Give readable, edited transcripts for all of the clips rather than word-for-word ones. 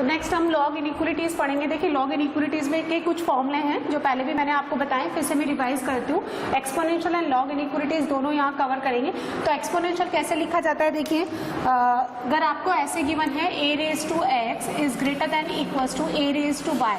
तो नेक्स्ट हम log inequalities पढ़ेंगे। देखिए लॉग इनइक्वालिटीज में के कुछ फॉर्मूले हैं जो पहले भी मैंने आपको बताए, फिर से मैं रिवाइज करती हूँ। एक्सपोनेंशियल एंड लॉग इनइक्वालिटीज दोनों यहाँ कवर करेंगे। तो एक्सपोनेंशियल कैसे लिखा जाता है, देखिए अगर आपको ऐसे गिवन है a raise to x is greater than equals to a raise to y,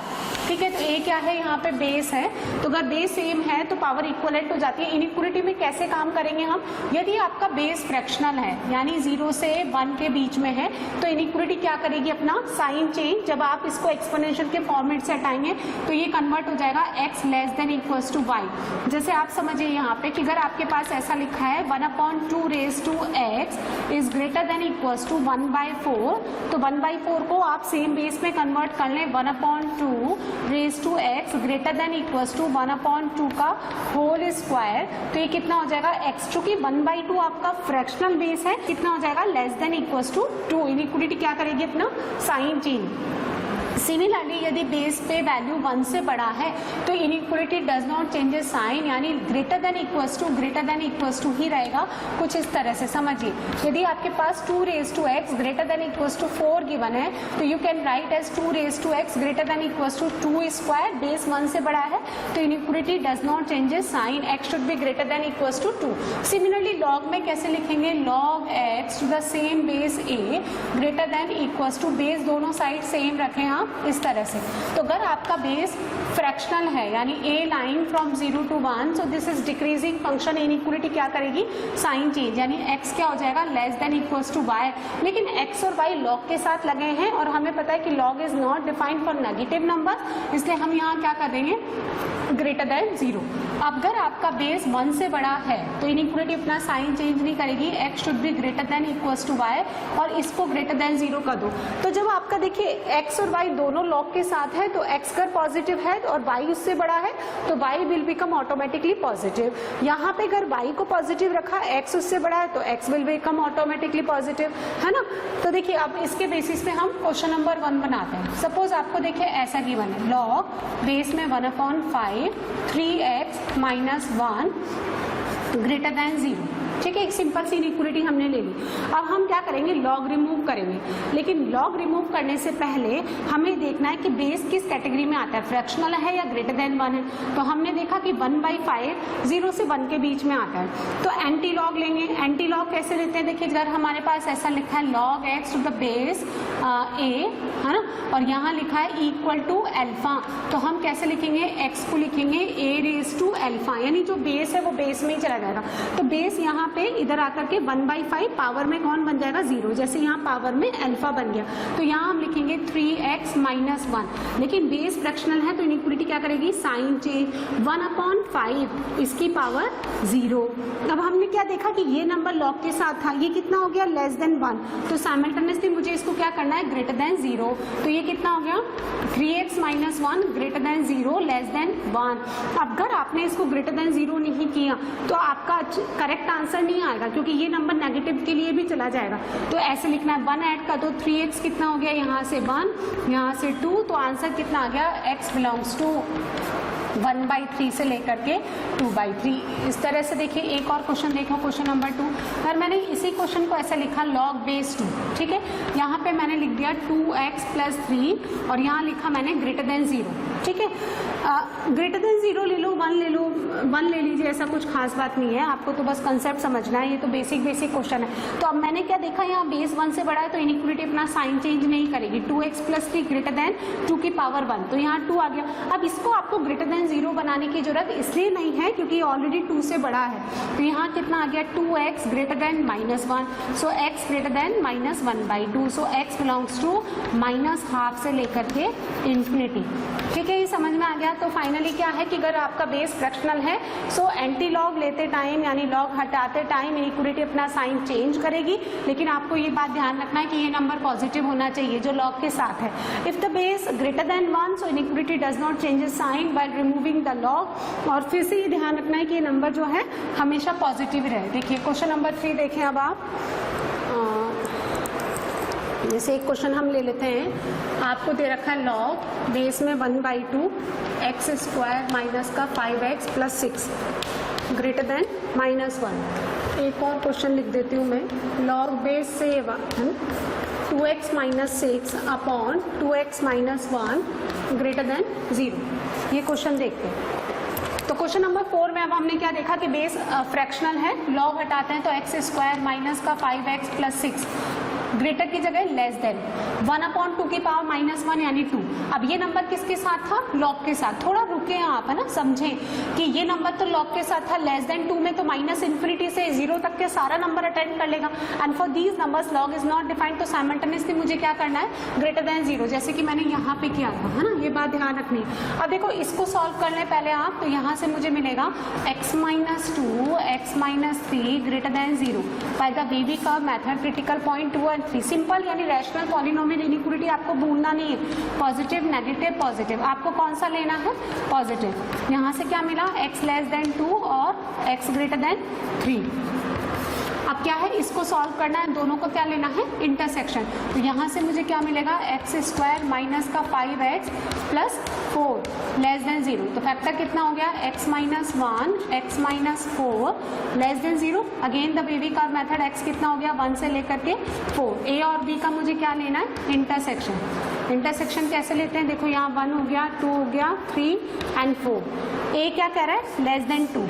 ठीक है। तो a क्या है, यहाँ पे बेस है, तो अगर बेस सेम है तो पावर इक्वलेंट हो जाती है। इनइक्वालिटी में कैसे काम करेंगे हम, यदि आपका बेस फ्रैक्शनल है यानी 0 से 1 के बीच में है तो इनइक्वालिटी क्या करेगी, अपना साइन चेंज, जब आप इसको एक्सपोनेंशियल के फॉर्मेट से हटाएंगे तो ये कन्वर्ट हो जाएगा x less than equals to y। जैसे आप समझिए यहाँ पे कि अगर आपके पास ऐसा लिखा है 1/2 raise to x is greater than equals to 1/4, तो 1/4 को आप सेम बेस में कन्वर्ट कर लें 1/2 raise to x greater than equals to 1/2 का होल स्क्वायर, तो ये कितना हो जाएगा x, चूंकि 1/2 आपका फ्रैक्शनल बेस है, कितना हो जाएगा less than equals to 2। Inequality क्या करेगी, अपना साइन चेंज। सिमिलरली यदि बेस पे वैल्यू 1 से बड़ा है तो inequality does not changes sign, यानी ग्रेटर देन इक्वल्स टू ही रहेगा। कुछ इस तरह से समझिए, यदि आपके पास 2 raise to x greater than equals to 4 given है तो you can write as 2 raise to x greater than equals to 2 square, base 1 से बड़ा है तो inequality does not changes sign, x should be greater than equals to 2। Similarly log में कैसे लिखेंगे, log x to the same base a greater than equals to, base दोनों side same रखें आप इस तरह से। तो अगर आपका बेस फ्रैक्शनल है यानी a line from 0 to 1, so this is decreasing function, inequality क्या करेगी, साइन चेंज, यानी x क्या हो जाएगा less than equals to y। लेकिन x और y लॉग के साथ लगे हैं और हमें पता है कि log is not defined for negative number, इसलिए हम यहाँ क्या कर देंगे, ग्रेटर देन 0। अब अगर आपका बेस 1 से बड़ा है तो इनइक्वालिटी अपना साइन चेंज नहीं करेगी, x should be greater than equals to y और इसको ग्रेटर देन 0 कर दो। तो जब आपका देखिए x और y दोनों लॉग के साथ है तो x अगर पॉजिटिव है और y उससे बड़ा है तो y will become automatically positive. यहाँ पे अगर y को पॉजिटिव रखा, x उससे बड़ा है तो x will become automatically positive, है ना। तो देखिए अब इसके बेसिस पे हम क्वेश्चन नंबर 1 बनाते हैं। सपोज आपको देखिए ऐसा गिवन है, लॉग बेस में 1/5 3x माइनस 1 ग्रेटर देन 0, ठीक है। एक सिंपल सी इनइक्वालिटी हमने ले ली। अब हम क्या करेंगे, लॉग रिमूव करेंगे, लेकिन लॉग रिमूव करने से पहले हमें देखना है कि बेस किस कैटेगरी में आता है, फ्रैक्शनल है या ग्रेटर देन 1 है। तो हमने देखा कि 1/5 0 से 1 के बीच में आता है, तो एंटी लॉग लेंगे। एंटी लॉग कैसे लेते हैं, देखिए अगर हमारे पास ऐसा लिखा है log x to the base a, है ना, और यहाँ लिखा है इक्वल टू अल्फा, तो हम कैसे लिखेंगे, x को लिखेंगे a रेज टू अल्फा, यानी जो बेस है वो बेस में ही चला जाएगा। तो बेस यहाँ पे इधर आकर के 1/5 पावर में कौन बन जाएगा, 0, जैसे यहाँ पावर में अल्फा बन गया, तो यहाँ हम लिखेंगे 3x माइनस 1। लेकिन बेस फ्रैक्शनल है तो इनइक्वालिटी क्या करेगी, साइन चेंज, 1/5 इसकी पावर 0। अब हमने क्या देखा कि ये नंबर लॉग के साथ था, ये कितना हो गया, लेस देन 1, तो साइमल्टेनियसली मुझे इसको क्या करना है, ग्रेटर देन 0। तो ये कितना हो गया, 3x minus 1 greater than 0 less than 1। अगर आपने इसको ग्रेटर देन 0 नहीं किया तो आपका करेक्ट आंसर नहीं आएगा, क्योंकि ये नंबर नेगेटिव के लिए भी चला जाएगा। तो ऐसे लिखना है, 1 ऐड कर दो, 3x कितना हो गया, यहाँ से 1 यहाँ से 2, तो आंसर कितना आ गया, x बिलोंग्स टू 1/3 से लेकर के 2/3। इस तरह से देखिए एक और क्वेश्चन देखो, क्वेश्चन नंबर 2। अगर मैंने इसी क्वेश्चन को ऐसा लिखा लॉग बेस 2, ठीक है, यहाँ पे मैंने लिख दिया 2x प्लस 3 और यहाँ लिखा मैंने ग्रेटर देन 0, ठीक है। ग्रेटर देन 0 ले लो, 1 ले लो, 1 ले लीजिए, ऐसा कुछ खास बात नहीं है, आपको तो बस कंसेप्ट समझना है, ये तो बेसिक क्वेश्चन है। तो अब मैंने क्या देखा, यहाँ बेस 1 से बड़ा है तो इनइक्वालिटी अपना साइन चेंज नहीं करेगी, 2x प्लस 3 ग्रेटर देन 2 की पावर 1, तो यहाँ 2 आ गया। अब इसको आपको ग्रेटर देन 0 बनाने की जरूरत इसलिए नहीं है क्योंकि ऑलरेडी 2 से बड़ा है, तो यहाँ कितना आ गया, 2x greater than minus 1, so x greater than minus 1/2, so x belongs to -12 से लेकर के इन्फिनिटी, ठीक है। ये समझ में आ गया। तो फाइनली क्या है कि अगर आपका बेस फ्रैक्शनल है सो एंटी लॉग लेते टाइम यानी लॉग हटाते टाइम इनइक्वालिटी अपना साइन चेंज करेगी, लेकिन आपको ये बात ध्यान रखना है कि ये नंबर पॉजिटिव होना चाहिए जो लॉग के साथ है। If the base greater than 1 so inequality does not change sign by removing the log, और फिर से ये ध्यान रखना है कि ये नंबर जो है हमेशा पॉजिटिव रहे। देखिए क्वेश्चन नंबर 3 देखें अब आप, जैसे एक क्वेश्चन हम ले लेते हैं, आपको दे रखा है लॉग बेस में 1/2 x स्क्वायर माइनस का 5x प्लस 6 ग्रेटर देन -1। एक और क्वेश्चन लिख देती हूँ मैं, लॉग बेस से 2x minus 6 upon 2x minus 1 greater than 0। ये क्वेश्चन देखते हैं। तो क्वेश्चन नंबर 4 में अब हमने क्या देखा कि बेस फ्रैक्शनल है, लॉग हटाते हैं तो एक्स स्क्वायर माइनस का 5x प्लस 6 ग्रेटर की जगह लेस देन 1/2 की पावर माइनस 1 यानी 2। अब ये नंबर किसके साथ था? लॉग के साथ। थोड़ा रुके हैं आप, है ना, समझें कि ये नंबर तो लॉग के साथ था, लेस देन 2 में तो माइनस इन्फिनिटी से 0 तक के सारा नंबर अटेंड कर लेगा। And for these numbers log is not defined, तो साइमल्टेनियसली मुझे क्या करना है? ग्रेटर देन 0, जैसे कि मैंने यहाँ पे किया था, है ना, ये बात ध्यान रखनी है। अब देखो इसको सॉल्व कर लें पहले आप, तो यहाँ से मुझे मिलेगा x minus 2 x minus 3 greater than 0 by the wavy curve method, critical point 2 और 3। सिंपल, यानी रैशनल पॉलिनोमियल इनइक्वालिटी आपको भूलना नहीं है। पॉजिटिव, नेगेटिव, पॉजिटिव, आपको कौन सा लेना है? पॉजिटिव। यहाँ से क्या मिला? x लेस देन 2 और x ग्रेटर देन 3। अब क्या है, इसको सॉल्व करना है, दोनों को क्या लेना है? इंटरसेक्शन। तो यहाँ से मुझे क्या मिलेगा? एक्स स्क्वायर माइनस का 5x प्लस 4 लेस देन 0। तो फैक्टर कितना हो गया? x minus 1 x minus 4 less than 0। Again the wavy curve method, x कितना हो गया? 1 से लेकर के 4। a और b का मुझे क्या लेना है? इंटरसेक्शन। इंटरसेक्शन कैसे लेते हैं? देखो यहाँ 1 हो गया, 2 हो गया, 3 एंड 4। a क्या कह रहा है? Less than 2।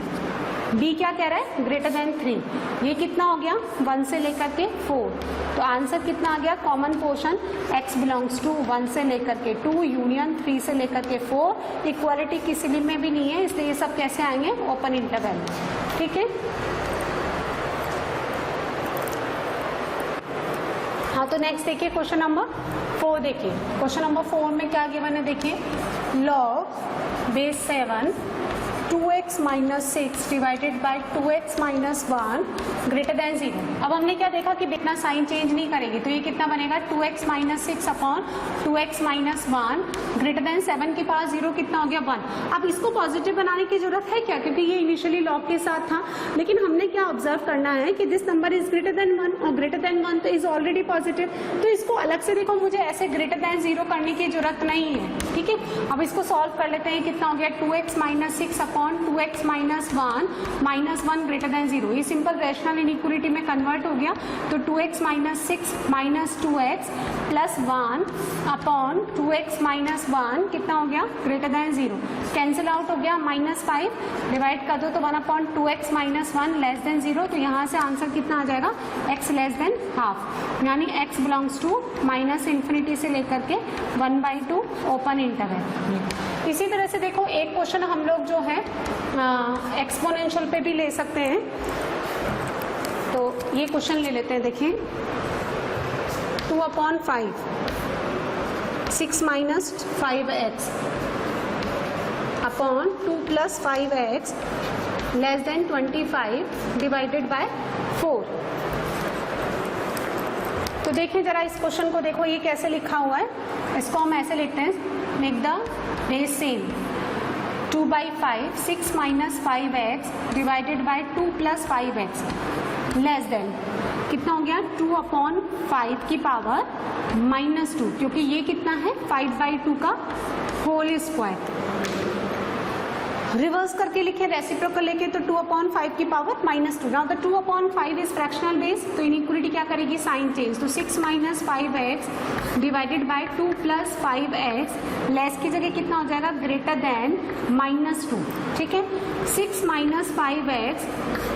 b क्या कह रहा है? Greater then 3। ये कितना हो गया? 1 से लेकर के 4। तो आंसर कितना आ गया? Common portion x belongs to 1 से लेकर के 2 यूनियन 3 से लेकर के 4। इक्वालिटी किसी में भी नहीं है, इसलिए ये सब कैसे आएंगे? Open interval. ठीक है, हाँ। तो नेक्स्ट देखिए क्वेश्चन नंबर 4 देखिए। क्वेश्चन नंबर 4 में क्या गिवन है देखिए, log base 7 2x minus 6 divided by 2x minus 1 greater than 0। अब हमने क्या देखा कि इतना साइन चेंज नहीं करेंगे, तो ये कितना बनेगा? 2x minus 6 upon 2x minus 1 greater then 7 की पावर 0 कितना हो गया? 1। अब इसको पॉजिटिव बनाने की जरूरत है क्या? क्योंकि ये इनिशियली लॉग के साथ था, लेकिन हमने क्या ऑब्जर्व करना है कि this number is greater than 1 और ग्रेटर देन 1 तो इज ऑलरेडी पॉजिटिव। तो इसको अलग से देखो, मुझे ऐसे ग्रेटर देन 0 करने की जरूरत नहीं है। ठीक है, अब इसको सॉल्व कर लेते हैं। कितना हो गया? 2x minus 6 upon 2x minus 1 greater than 0। ये सिंपल रैशनल इनइक्वालिटी में कन्वर्ट हो गया। तो 2x minus 6 minus 2x plus 1 upon 2x minus 1 कितना हो गया? Greater than 0। कैंसिल आउट हो गया, माइनस 5 डिवाइड कर दो तो 1 upon 2x minus 1 less than 0। तो यहाँ से आंसर कितना आ जाएगा? x लेस देन हाफ, यानी x belongs to minus infinity से लेकर के 1/2 ओपन इंटरवल। इसी तरह से देखो एक क्वेश्चन हम लोग जो है एक्सपोनेंशियल पे भी ले सकते हैं। तो ये क्वेश्चन ले लेते हैं, देखिए 2/5 6 minus 5x upon 2 plus 5x less than 25 divided by 4। तो देखिए जरा इस क्वेश्चन को देखो, ये कैसे लिखा हुआ है। इसको हम ऐसे लिखते हैं, make the base same 2/5 6 minus 5x divided by 2 plus 5x less than कितना हो गया? 2/5 की पावर माइनस 2, क्योंकि ये कितना है? 5/2 का होल स्क्वायर। रिवर्स करके लिखे, रेसिप्रोकल लेके, तो 2/5 की power minus 2। Now the 2/5 is fractional base, तो इनइक्वालिटी क्या करेगी? Sign change. तो 6 minus 5x divided by 2 plus 5x less की जगह कितना हो जाएगा? Greater than minus 2। ठीक है, 6 minus 5x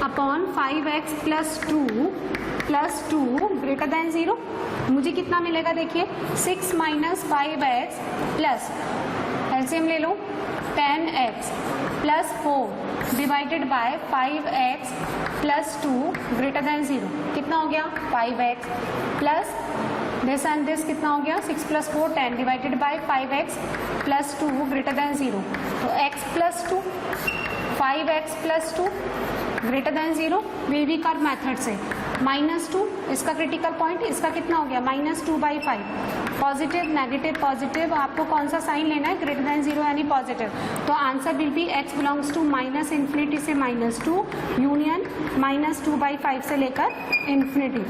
upon 5x plus 2 greater than 0। मुझे कितना मिलेगा? देखिए 6 माइनस 5x प्लस एलसीएम ले लो 10x plus 4 divided by 5x plus 2 greater than 0। कितना हो गया? 5x plus this and this कितना हो गया? 6 plus 4 10 divided by 5x plus 2 greater than 0। तो x plus 2 5x plus 2 greater than 0 baby curve method से -2 इसका क्रिटिकल पॉइंट, इसका कितना हो गया? -2/5। पॉजिटिव नेगेटिव पॉजिटिव, आपको कौन सा साइन लेना है? ग्रेटर देन 0 यानी पॉजिटिव। तो answer will be x belongs to minus infinity से -2 यूनियन -2/5 से लेकर इन्फिनिटी।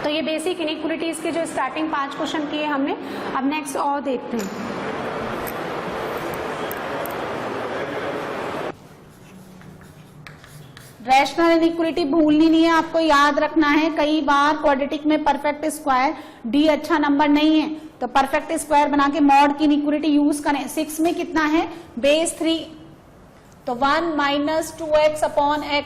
तो ये बेसिक इनइक्वालिटीज के जो स्टार्टिंग 5 क्वेश्चन किए हमने। अब नेक्स्ट और देखते हैं। रैशनल इनइक्वालिटी भूलनी नहीं है, आपको याद रखना है। कई बार क्वाड्रेटिक में परफेक्ट स्क्वायर डी अच्छा नंबर नहीं है तो परफेक्ट स्क्वायर बना के मॉड की इनइक्वालिटी यूज करें। 6 में कितना है, बेस 3, तो 1 minus 2x upon x,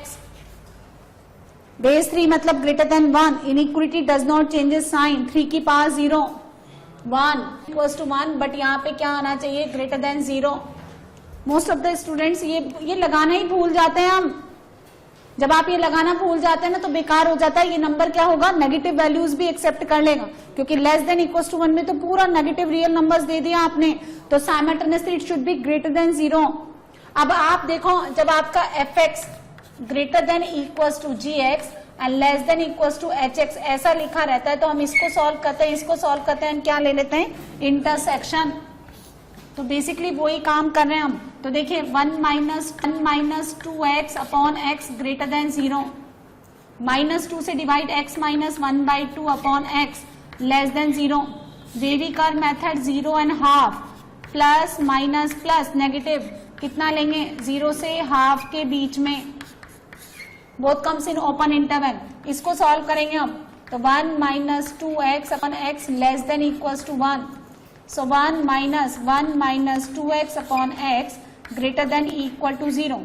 base 3 मतलब greater than 1, inequality does not changes sign, 3 की पावर 0, 1 इक्वल्स टू 1, बट यहाँ पे क्या आना चाहिए, greater than 0। Most of the students ये लगाना ही भूल जाते हैं हम। जब आप ये लगाना भूल जाते हैं ना तो बेकार हो जाता है। ये नंबर क्या होगा, नेगेटिव वैल्यूज भी एक्सेप्ट कर लेगा, क्योंकि लेस देन इक्वल्स टू 1 में तो पूरा नेगेटिव रियल नंबर्स दे दिया आपने, तो simultaneously it should be greater than 0। अब आप देखो, जब आपका fx greater than equals to gx and less than equals to hx ऐसा लिखा रहता है, तो हम इसको सॉल्व करते हैं, इसको सॉल्व करते हैं, क्या ले लेते हैं, इंटरसेक्शन। तो बेसिकली वही काम कर रहे हैं हम। तो देखिए 1 minus 2x upon x greater than 0, -2 से divide x minus 1/2 upon x less than 0। Wavy curve method 0 and half, plus minus plus negative, कितना लेंगे, 0 से हाफ के बीच में, both comes in open interval. इसको सॉल्व करेंगे हम, तो 1 minus 2x upon x less than equals to 1, so 1 minus 2x upon x greater than equal to 0,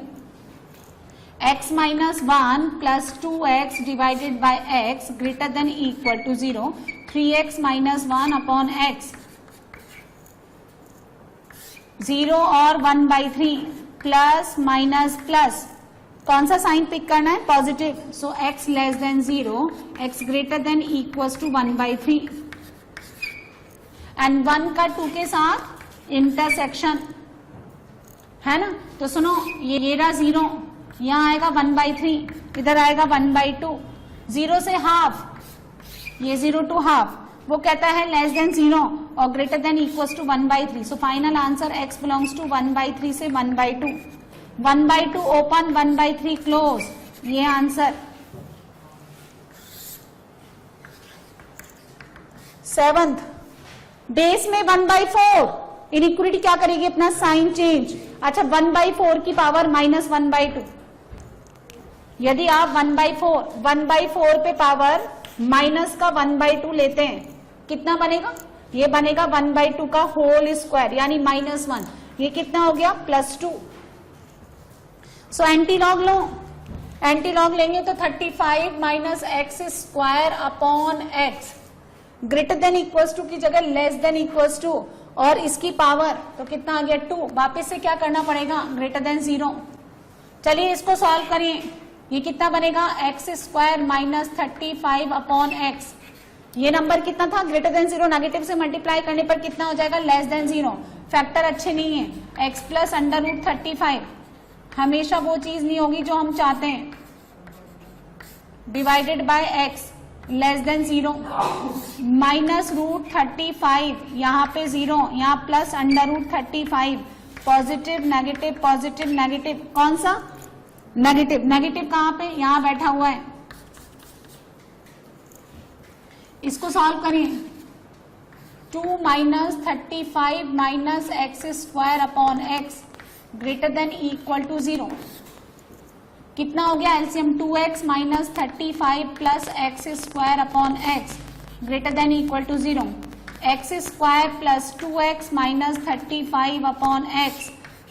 x minus 1 plus 2x divided by x greater than equal to 0, 3x minus 1 upon x, 0 और 1/3, plus minus plus, कौन सा sign pick करना है, positive, so x less than 0, x greater than equals to 1/3 and 1 का 2 के साथ intersection है ना। तो सुनो, ये रहा 0, यहाँ आएगा 1/3, इधर आएगा 1/2, 0 से हाफ, ये 0 टू हाफ, वो कहता है लेस देन 0 और greater than equals to 1/3। So final answer x belongs to 1/3 से 1/2, 1/2 ओपन, 1/3 क्लोज, ये आंसर। 7th, बेस में 1/4, इनइक्वालिटी क्या करेगी, अपना साइन चेंज। अच्छा, 1/4 की पावर माइनस 1/2, यदि आप 1/4 पे पावर माइनस का 1/2 लेते हैं, कितना बनेगा, ये बनेगा 1/2 का होल स्क्वायर, यानी -1, ये कितना हो गया, +2। सो एंटी लॉग लो, एंटी लॉग लेंगे तो 35 minus x square upon x greater than equals to की जगह लेस देन इक्वल्स टू, और इसकी पावर तो कितना आ गया, 2। वापस से क्या करना पड़ेगा, ग्रेटर देन 0। चलिए इसको सॉल्व करिए, ये कितना बनेगा, x square minus 35 upon x, ये नंबर कितना था, ग्रेटर देन 0, नेगेटिव से मल्टीप्लाई करने पर कितना हो जाएगा, लेस देन 0। फैक्टर अच्छे नहीं है, x प्लस √35 हमेशा वो चीज नहीं होगी जो हम चाहते हैं, divided by x less than 0, -√35, यहाँ पे 0, यहाँ plus √35, positive negative, positive negative, कौन सा, नेगेटिव, नेगेटिव कहाँ पे, यहाँ बैठा हुआ है। इसको सॉल्व करिए, 2 minus 35 minus x square upon x greater than equal to 0, कितना हो गया, LCM 2x minus 35 plus x square upon x greater than equal to 0, x square plus 2x minus 35 upon x,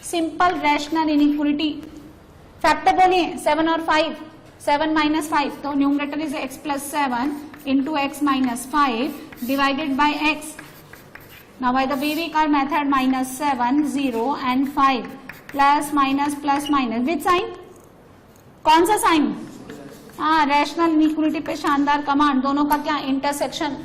simple rational inequality. Factor बोलिए 7 और 5, 7 minus 5, तो numerator is x plus 7 into x minus 5 divided by x. Now by the Bevikar method, -7, 0 and 5 plus minus with sign, कौन सा sign, हाँ, rational inequality पे शानदार command, दोनों का क्या, इंटरसेक्शन।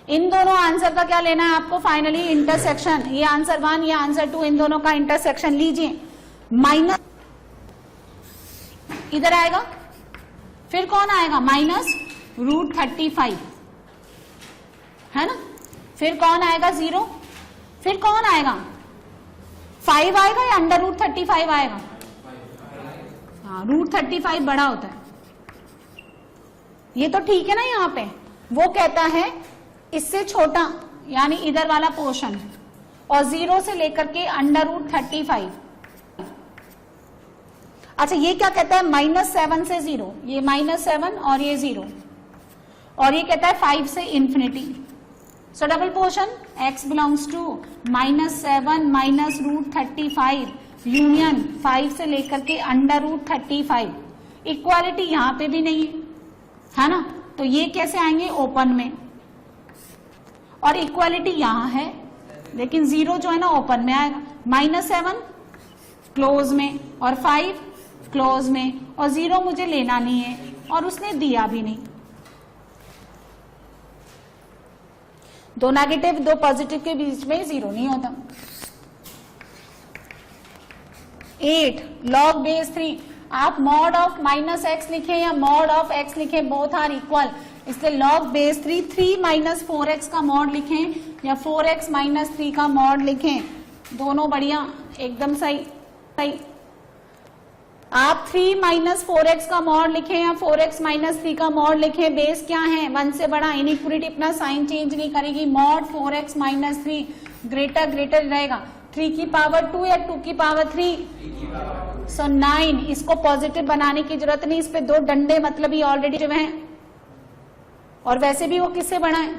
इन दोनों आंसर का क्या लेना है आपको, फाइनली इंटरसेक्शन, ये आंसर 1, ये आंसर 2, इन दोनों का इंटरसेक्शन लीजिए। माइनस इधर आएगा, फिर कौन आएगा, -√35 है ना, फिर कौन आएगा, 0, फिर कौन आएगा, 5 आएगा या √35 आएगा, हाँ, √35 बड़ा होता है, ये तो ठीक है ना। यहाँ पे वो कहता है इससे छोटा, यानी इधर वाला पोर्शन, और 0 से लेकर के √35। अच्छा ये क्या कहता है, -7 से 0, ये -7 और ये 0, और ये कहता है 5 से infinity. So double portion x belongs to -7 minus √35 union 5 से लेकर के √35। इक्वालिटी यहां पे भी नहीं है ना, तो ये कैसे आएंगे ओपन में, और इक्वालिटी यहां है लेकिन 0 जो है ना ओपन में आएगा। -7 क्लोज में और 5 क्लोज में, और 0 मुझे लेना नहीं है और उसने दिया भी नहीं। दो नेगेटिव दो पॉजिटिव के बीच में 0 नहीं होता। 8 log बेस 3, आप मॉड ऑफ -x लिखें या मॉड ऑफ x लिखें, बोथ आर इक्वल, इसलिए log बेस 3 माइनस 4x का मॉड लिखें या 4x माइनस 3 का मॉड लिखें, दोनों बढ़िया एकदम सही। आप 3 माइनस 4x का मॉड लिखें या 4x माइनस 3 का मॉड लिखें, बेस क्या है 1 से बड़ा, इनइक्वालिटी अपना साइन चेंज नहीं करेगी। मॉड 4x माइनस 3 ग्रेटर रहेगा, 3 की पावर 2 या 2 की पावर 3, सो 9। इसको पॉजिटिव बनाने की जरूरत नहीं, इस पे 2 डंडे मतलब ही ऑलरेडी जो है, और वैसे भी वो किससे बड़ा है,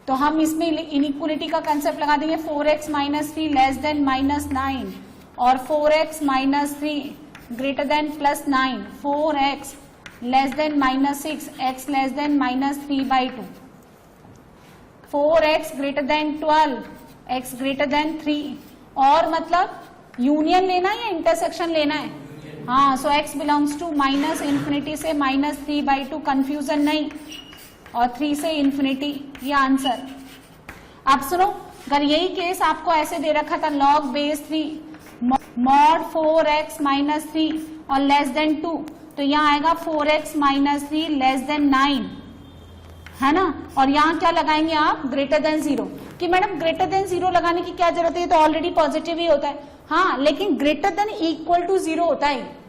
तो हम इसमें इनइक्वालिटी का कंसेप्ट लगा देंगे। 4x माइनस 3 लेस देन -9 और 4x minus 3 greater then +9, 4x less than -6, x less then -3/2, 4x greater than 12, x greater then 3, और मतलब यूनियन लेना है या इंटरसेक्शन लेना है, हाँ। सो x बिलोंग्स टू -∞ से -3/2, कंफ्यूजन नहीं, और 3 से इंफिनिटी, ये आंसर। अब सुनो, अगर यही केस आपको ऐसे दे रखा था log base 3 mod 4x minus 3 और लेस देन 2, तो यहाँ आएगा 4x माइनस 3 लेस देन 9, है ना। और यहाँ क्या लगाएंगे आप, ग्रेटर देन 0, कि मैडम ग्रेटर देन 0 लगाने की क्या जरूरत है, तो ऑलरेडी पॉजिटिव ही होता है, हाँ, लेकिन ग्रेटर देन इक्वल टू 0 होता है।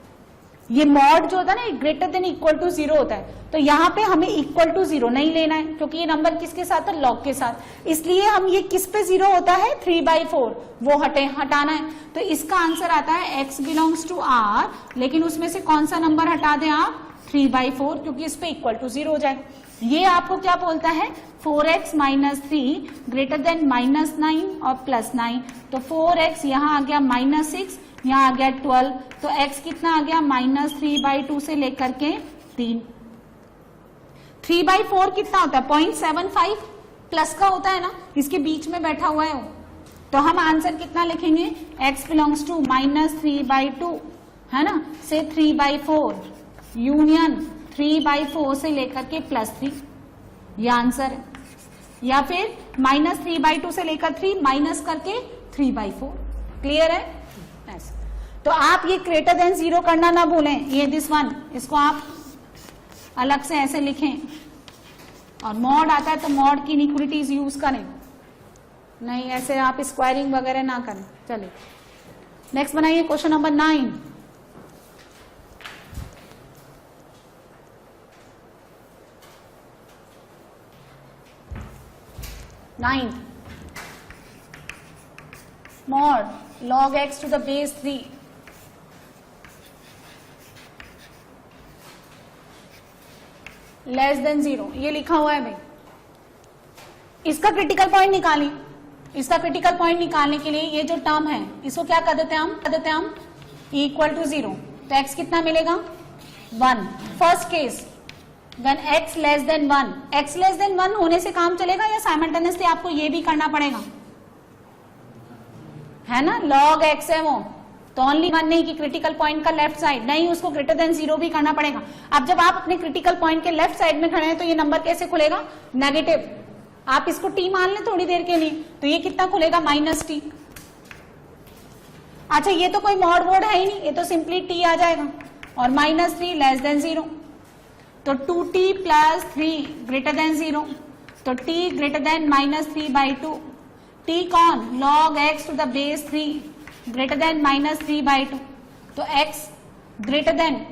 ये मॉड जो होता है ना, ग्रेटर देन इक्वल टू 0 होता है, तो यहाँ पे हमें इक्वल टू 0 नहीं लेना है, क्योंकि ये नंबर किसके साथ है, लॉग के साथ, इसलिए हम ये किस पे 0 होता है 3/4, वो हटाना है। तो इसका आंसर आता है x बिलोंग्स टू r, लेकिन उसमें से कौन सा नंबर हटा दें आप, 3/4, क्योंकि इस पे इक्वल टू 0 हो जाएगा। ये आपको क्या बोलता है, 4x माइनस 3 ग्रेटर देन -9 और +9, तो 4x यहाँ आ गया -6, यहाँ आ गया 12, तो x कितना आ गया -3/2 से लेकर के 3। 3/4 कितना होता है, 0.75 प्लस का होता है ना, इसके बीच में बैठा हुआ है वो, तो हम आंसर कितना लिखेंगे, x बिलोंग्स टू -3/2, है ना, से 3/4 यूनियन 3/4 से लेकर के +3, ये आंसर है। या फिर -3/2 से लेकर 3 माइनस करके 3/4, क्लियर है। तो आप ये ग्रेटर देन 0 करना ना भूलें, ये दिस वन, इसको आप अलग से ऐसे लिखें, और मॉड आता है तो मॉड की इनइक्वालिटीज यूज करें, नहीं ऐसे आप स्क्वायरिंग वगैरह ना करें। चलिए नेक्स्ट बनाइए question number 9। Mod log x to the base 3 less than 0, ये लिखा हुआ है भाई। इसका क्रिटिकल पॉइंट निकालें, इसका क्रिटिकल पॉइंट निकालने के लिए ये जो टर्म है इसको क्या कर देते हैं हम इक्वल टू 0, तो x कितना मिलेगा 1। First case when x less than 1, x less than 1 होने से काम चलेगा या साइमल्टेनियसली आपको ये भी करना पड़ेगा, है ना, log x है वो, तो ओनली 1 नहीं कि क्रिटिकल पॉइंट का लेफ्ट साइड, नहीं उसको ग्रेटर देन 0 भी करना पड़ेगा। अब जब आप अपने क्रिटिकल पॉइंट के लेफ्ट साइड में खड़े हैं तो ये नंबर कैसे खुलेगा, नेगेटिव, आप इसको t मान लें थोड़ी देर के लिए, तो ये कितना खुलेगा -t। अच्छा ये तो कोई मॉड वॉड है ही नहीं, ये तो सिंपली t आ जाएगा, और -3 लेस देन 0, तो 2t + 3 ग्रेटर देन 0, तो t ग्रेटर देन -3/2, t कौन, log x to the base 3 greater then -3/2, तो x ग्रेटर देन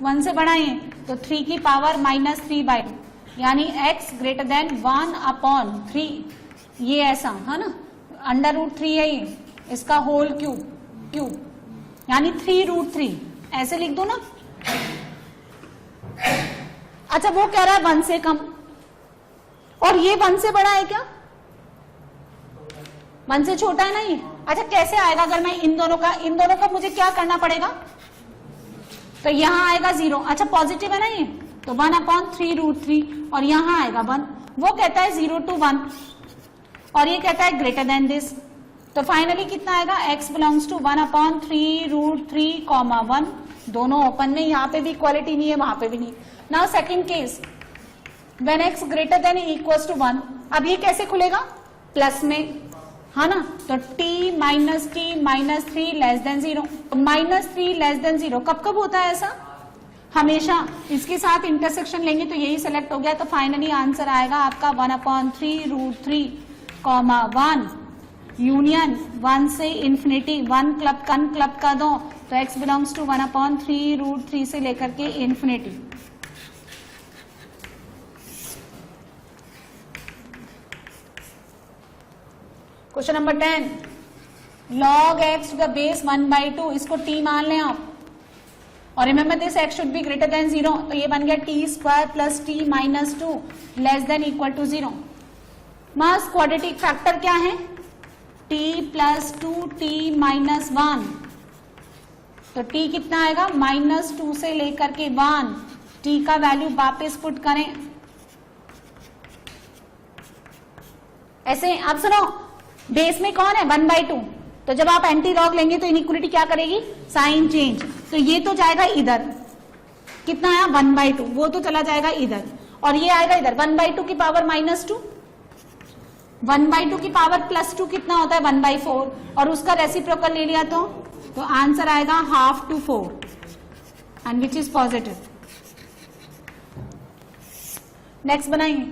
1 से बढ़ाइए तो 3 की पावर -3/2, यानी x ग्रेटर देन 1/3, ये ऐसा है ना, √3 है ये, इसका होल क्यूब, यानी 3√3 ऐसे लिख दो ना। अच्छा वो कह रहा है 1 से कम, और ये 1 से बड़ा है क्या? 1 से छोटा है ना ये। अच्छा कैसे आएगा? अगर मैं इन दोनों का मुझे क्या करना पड़ेगा? तो यहां आएगा 0। अच्छा पॉजिटिव है ना ये, तो 1/3√3, और यहां आएगा 1। वो कहता है 0 to 1 और ये कहता है ग्रेटर देन दिस। तो फाइनली कितना आएगा? x belongs to 1/3√3, 1। दोनों ओपन में, यहाँ पे भी इक्वालिटी नहीं है, वहां पे भी नहीं। Now second case, when x greater than equals to 1। अब ये कैसे खुलेगा? प्लस में, है ना। तो t minus 3 less than 0। -3 less than 0 कब कब होता है ऐसा? हमेशा। इसके साथ इंटरसेक्शन लेंगे तो यही सेलेक्ट हो गया। तो फाइनली आंसर आएगा आपका 1/3√3, 1 यूनियन 1 से इंफिनिटी। 1 क्लब का दो, तो x बिलोंग्स टू 1/3√3 से लेकर के infinity. Question number 10, log x to the base 1/2, इसको t मान लें आप। और remember this x should be greater than 0, तो ये बन गया t² plus t minus 2 less than equal to 0। मास क्वाड्रेटिक फैक्टर क्या है? t plus 2t minus 1। तो t कितना आएगा? -2 से लेकर के 1। t का वैल्यू वापस पुट करें ऐसे। आप सुनो, बेस में कौन है? 1/2। तो जब आप एंटी लॉग लेंगे तो इनइक्वालिटी क्या करेगी? Sign change. तो ये तो जाएगा इधर, कितना आया? 1/2, वो तो चला जाएगा इधर, और ये आएगा इधर 1/2 की पावर -2। 1/2 की पावर +2 कितना होता है? 1/4, और उसका रेसिप्रोकल ले लिया तो आंसर आएगा 1/2 to 4, and which is positive. Next बनाएंगे।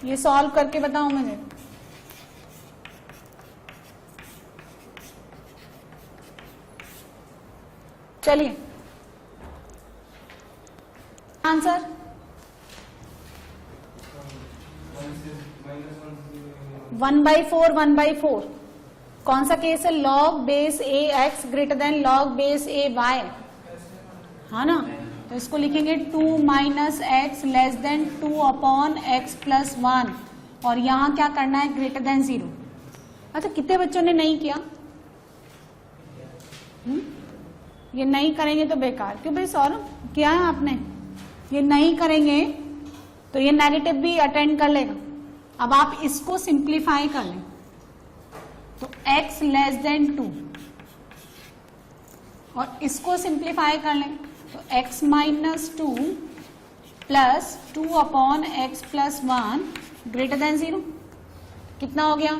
ये सॉल्व करके बताओ मुझे। चलिए आंसर (1/4) कौन सा केस है? log base ax greater than log base ay, है ना। तो इसको लिखेंगे 2 minus x less then 2/x plus 1, और यहां क्या करना है? Greater than 0। अच्छा कितने बच्चों ने नहीं किया? ये नहीं करेंगे तो बेकार। क्यों भाई सौरभ, किया है आपने? ये नहीं करेंगे तो ये नेगेटिव भी अटेंड कर लेगा। अब आप इसको सिंप्लीफाई कर लें, तो x लेस देन 2, और इसको सिंप्लीफाई कर लें तो x minus 2 plus 2/x plus 1 greater than 0। कितना हो गया?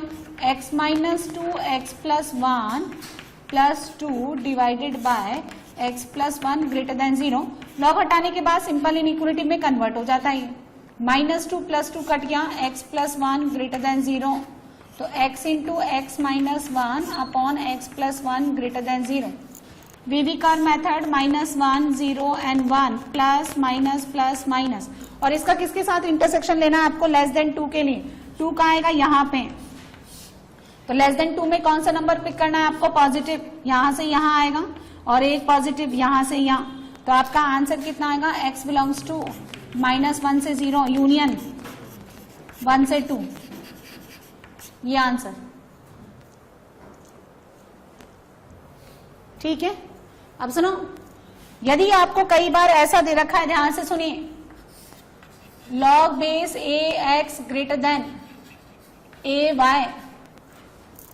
x minus 2 x plus 1 plus 2 divided by x plus 1 greater than 0। Log हटाने के बाद सिंपल इनइक्वालिटी में कन्वर्ट हो जाता है। -2 प्लस 2 कट गया, x प्लस 1 ग्रेटर देन 0, तो x into x minus 1 upon x plus 1 greater than 0। Wavy curve method -1 0 and 1 plus minus plus minus, और इसका किसके साथ इंटरसेक्शन लेना है आपको? लेस देन 2 के लिए। 2 का आएगा यहाँ पे, तो लेस देन 2 में कौन सा नंबर पिक करना है आपको? पॉजिटिव। यहां से यहां आएगा और एक पॉजिटिव यहां से यहां, तो आपका आंसर कितना आएगा? x बिलोंग्स टू -1 से 0 यूनियन 1 से 2, ये आंसर। ठीक है। अब सुनो, यदि आपको कई बार ऐसा दे रखा है, ध्यान से सुनिए, log base ax greater than ay,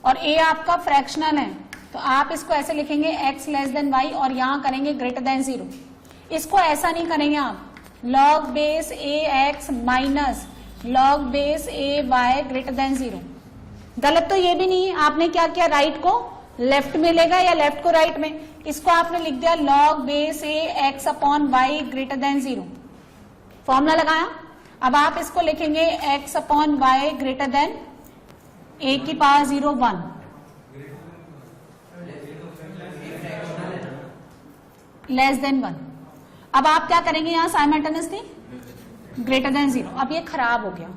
और a आपका फ्रैक्शनल है, तो आप इसको ऐसे लिखेंगे x लेस देन y, और यहां करेंगे ग्रेटर देन 0। इसको ऐसा नहीं करेंगे आप, log base ax minus log base ay greater than 0। गलत तो ये भी नहीं है, आपने क्या किया? राइट को लेफ्ट में लेगा या लेफ्ट को राइट में, इसको आपने लिख दिया log base ax upon y greater than 0। Formula लगाया। अब आप इसको लिखेंगे x upon y greater than a की पावर 0 1, लेस देन 1। अब आप क्या करेंगे? यहां साइमल्टेनियसली ग्रेटर देन 0। अब ये खराब हो गया।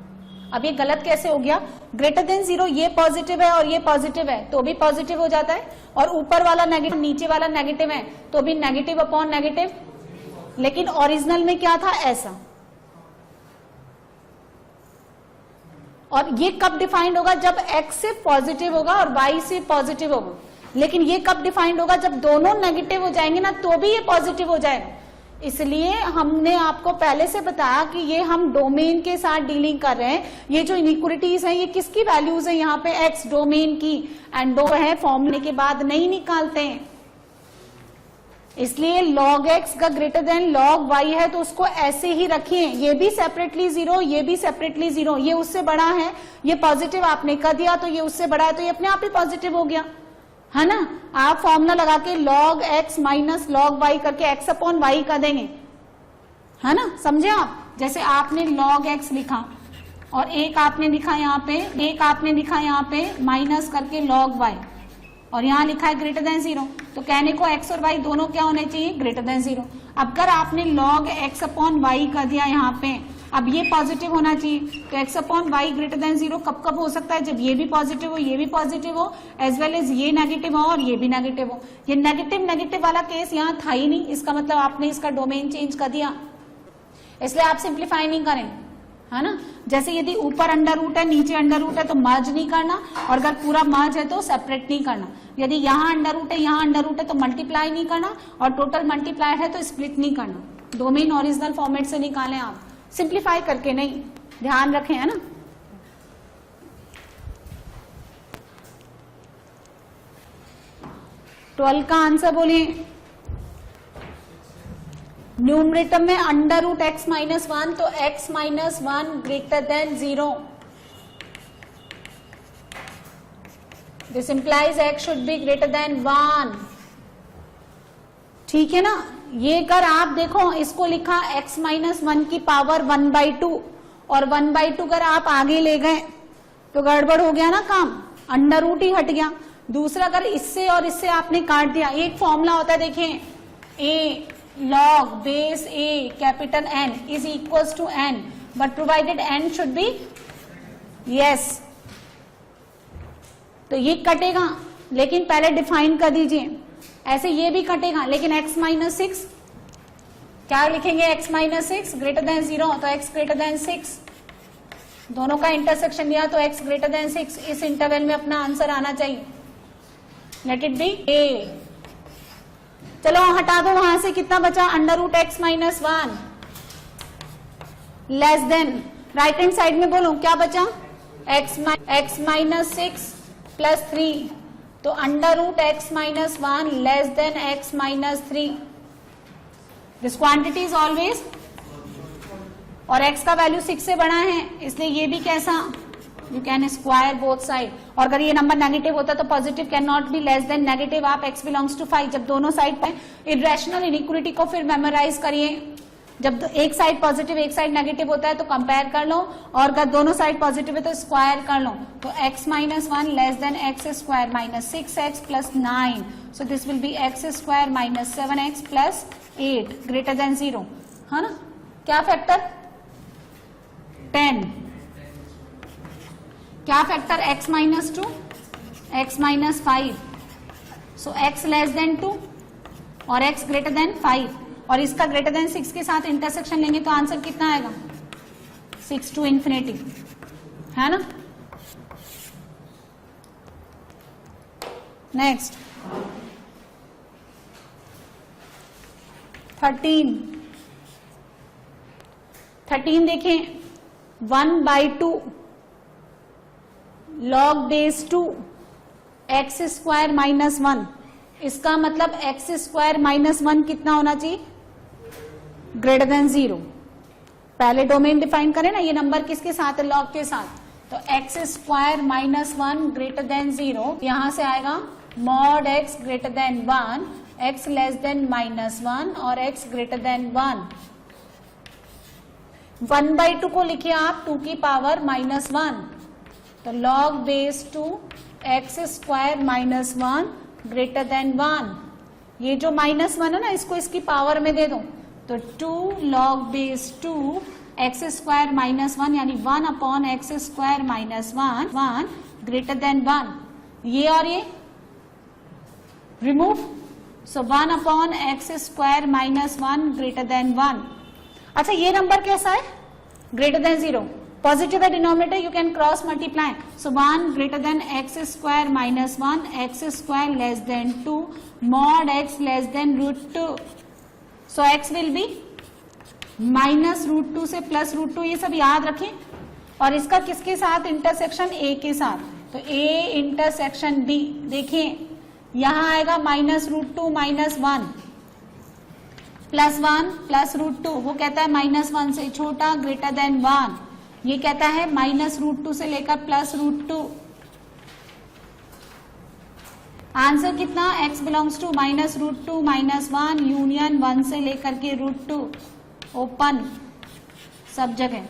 अब ये गलत कैसे हो गया, ग्रेटर देन 0 ये पॉजिटिव है और ये पॉजिटिव है तो भी पॉजिटिव हो जाता है, और ऊपर वाला नेगेटिव नीचे वाला नेगेटिव है तो भी नेगेटिव अपॉन नेगेटिव, लेकिन ओरिजिनल में क्या था ऐसा। और ये कब डिफाइंड होगा, जब x से पॉजिटिव होगा और y से पॉजिटिव होगा, लेकिन ये कब डिफाइंड होगा, जब दोनों नेगेटिव हो जाएंगे ना तो भी ये पॉजिटिव हो जाएगा। इसलिए हमने आपको पहले से बताया कि ये हम डोमेन के साथ डीलिंग कर रहे हैं। ये जो इनइक्वालिटीज हैं ये किसकी वैल्यूज है, यहाँ पे x डोमेन की, एंड दो है फॉर्मूले के बाद नहीं निकालते हैं। इसलिए log x का ग्रेटर देन log y है तो उसको ऐसे ही रखिए, ये भी सेपरेटली 0, ये भी सेपरेटली 0, ये उससे बड़ा है, ये पॉजिटिव आपने कर दिया तो ये उससे बड़ा है तो ये अपने आप ही पॉजिटिव हो गया, है ना। आप फॉर्मूला लगा के log x minus log y करके x अपॉन y कर देंगे, है ना, समझे आप। जैसे आपने log x लिखा और एक आपने लिखा यहाँ पे माइनस करके log y, और यहाँ लिखा है ग्रेटर देन 0, तो कहने को x और y दोनों क्या होने चाहिए, ग्रेटर देन 0। अगर आपने log x अपॉन y कर दिया यहाँ पे, अब ये पॉजिटिव होना चाहिए तो x upon y greater than 0 कब कब हो सकता है, जब ये भी पॉजिटिव हो, ये भी पॉजिटिव हो, एज वेल एज ये नेगेटिव हो और ये भी नेगेटिव हो। ये नेगेटिव वाला केस यहाँ था ही नहीं, इसका मतलब आपने इसका डोमेन चेंज कर दिया, इसलिए आप सिंप्लीफाई नहीं करें, है ना। जैसे यदि ऊपर अंडर रूट है नीचे अंडर रूट है तो मर्ज नहीं करना, और अगर पूरा मर्ज है तो सेपरेट नहीं करना। यदि यहाँ अंडर रूट है यहाँ अंडर रूट है तो मल्टीप्लाई नहीं करना, और टोटल मल्टीप्लाई है तो स्प्लिट नहीं करना। डोमेन ओरिजिनल फॉर्मेट से निकालें आप, सिंप्लीफाई करके नहीं, ध्यान रखें, है ना। ट्वेल्व का आंसर बोलिए। न्यूमरेटर में अंडर रूट एक्स माइनस 1 तो x minus 1 greater than 0, this implies x should be greater than 1, ठीक है ना। ये कर आप देखो, इसको लिखा x माइनस 1 की पावर 1/2, और 1/2 अगर आप आगे ले गए तो गड़बड़ हो गया ना काम, अंडर रूट ही हट गया। दूसरा अगर इससे और इससे आपने काट दिया, एक फॉर्मूला होता है देखिए, a log base a capital N is equals to n, but provided n should be yes, तो ये कटेगा, लेकिन पहले डिफाइन कर दीजिए। ऐसे ये भी कटेगा, लेकिन x माइनस 6 क्या लिखेंगे, x माइनस 6 ग्रेटर देन 0 तो x ग्रेटर देन 6, दोनों का इंटरसेक्शन लिया तो x ग्रेटर देन 6, इस इंटरवल में अपना आंसर आना चाहिए। Let it be a। चलो हटा दो वहां से, कितना बचा, under root x minus 1 less than, right hand side में बोलो क्या बचा, एक्स माइनस 6 प्लस 3, तो under root x minus 1 less than x minus 3, this quantity is always, और x का वैल्यू 6 से बड़ा है इसलिए ये भी कैसा, you can square both side, और अगर ये नंबर नेगेटिव होता तो positive can not be less than negative, आप x बिलोंग्स टू 5, जब दोनों साइड पे इरेशनल इनइक्वालिटी को फिर मेमोराइज करिए, जब एक साइड पॉजिटिव एक साइड नेगेटिव होता है तो कंपेयर कर लो, और अगर दोनों साइड पॉजिटिव है तो स्क्वायर कर लो, तो x minus 1 less than x square minus 6x plus 9, so this will be x square minus 7x plus 8 greater than 0, है ना। क्या फैक्टर 10, क्या factor x minus 2, x minus 5, सो x लेस देन 2 और x ग्रेटर देन 5, और इसका greater than 6 के साथ intersection लेंगे तो आंसर कितना आएगा, 6 टू इंफिनिटी, है ना। नेक्स्ट 13 देखें, 1/2 log base 2 x square minus 1, इसका मतलब एक्स स्क्वायर माइनस 1 कितना होना चाहिए, ग्रेटर देन 0। पहले डोमेन डिफाइन करें ना, ये नंबर किसके साथ है, लॉग के साथ, तो x square minus 1 greater than 0, यहां से आएगा mod x greater than 1, x less then minus 1 और एक्स ग्रेटर देन 1। 1/2 को लिखिए आप 2 की पावर माइनस 1, तो log base 2 x square minus 1 greater than 1, ये जो -1 है ना इसको इसकी पावर में दे दो तो 2 log base 2 x square minus 1 यानी 1 upon x square minus 1 greater than 1, ये और ये रिमूव, सो 1 upon x square minus 1 greater than 1। अच्छा ये नंबर कैसा है? ग्रेटर देन 0, पॉजिटिव है denominator, you can cross multiply, so 1 greater then x square minus 1, x square less than 2, mod x less than √2, so x will be minus √2 से plus √2, ये सब याद रखें। और इसका किसके साथ इंटरसेक्शन? ए के साथ, तो ए इंटरसेक्शन बी, देखिए यहां आएगा माइनस √2 माइनस 1 प्लस 1 प्लस √2, वो कहता है माइनस 1 से छोटा ग्रेटर देन 1, ये कहता है माइनस √2 से लेकर प्लस √2। आंसर कितना? x belongs to minus √2 minus 1 union 1 से लेकर के √2, ओपन सब जगह।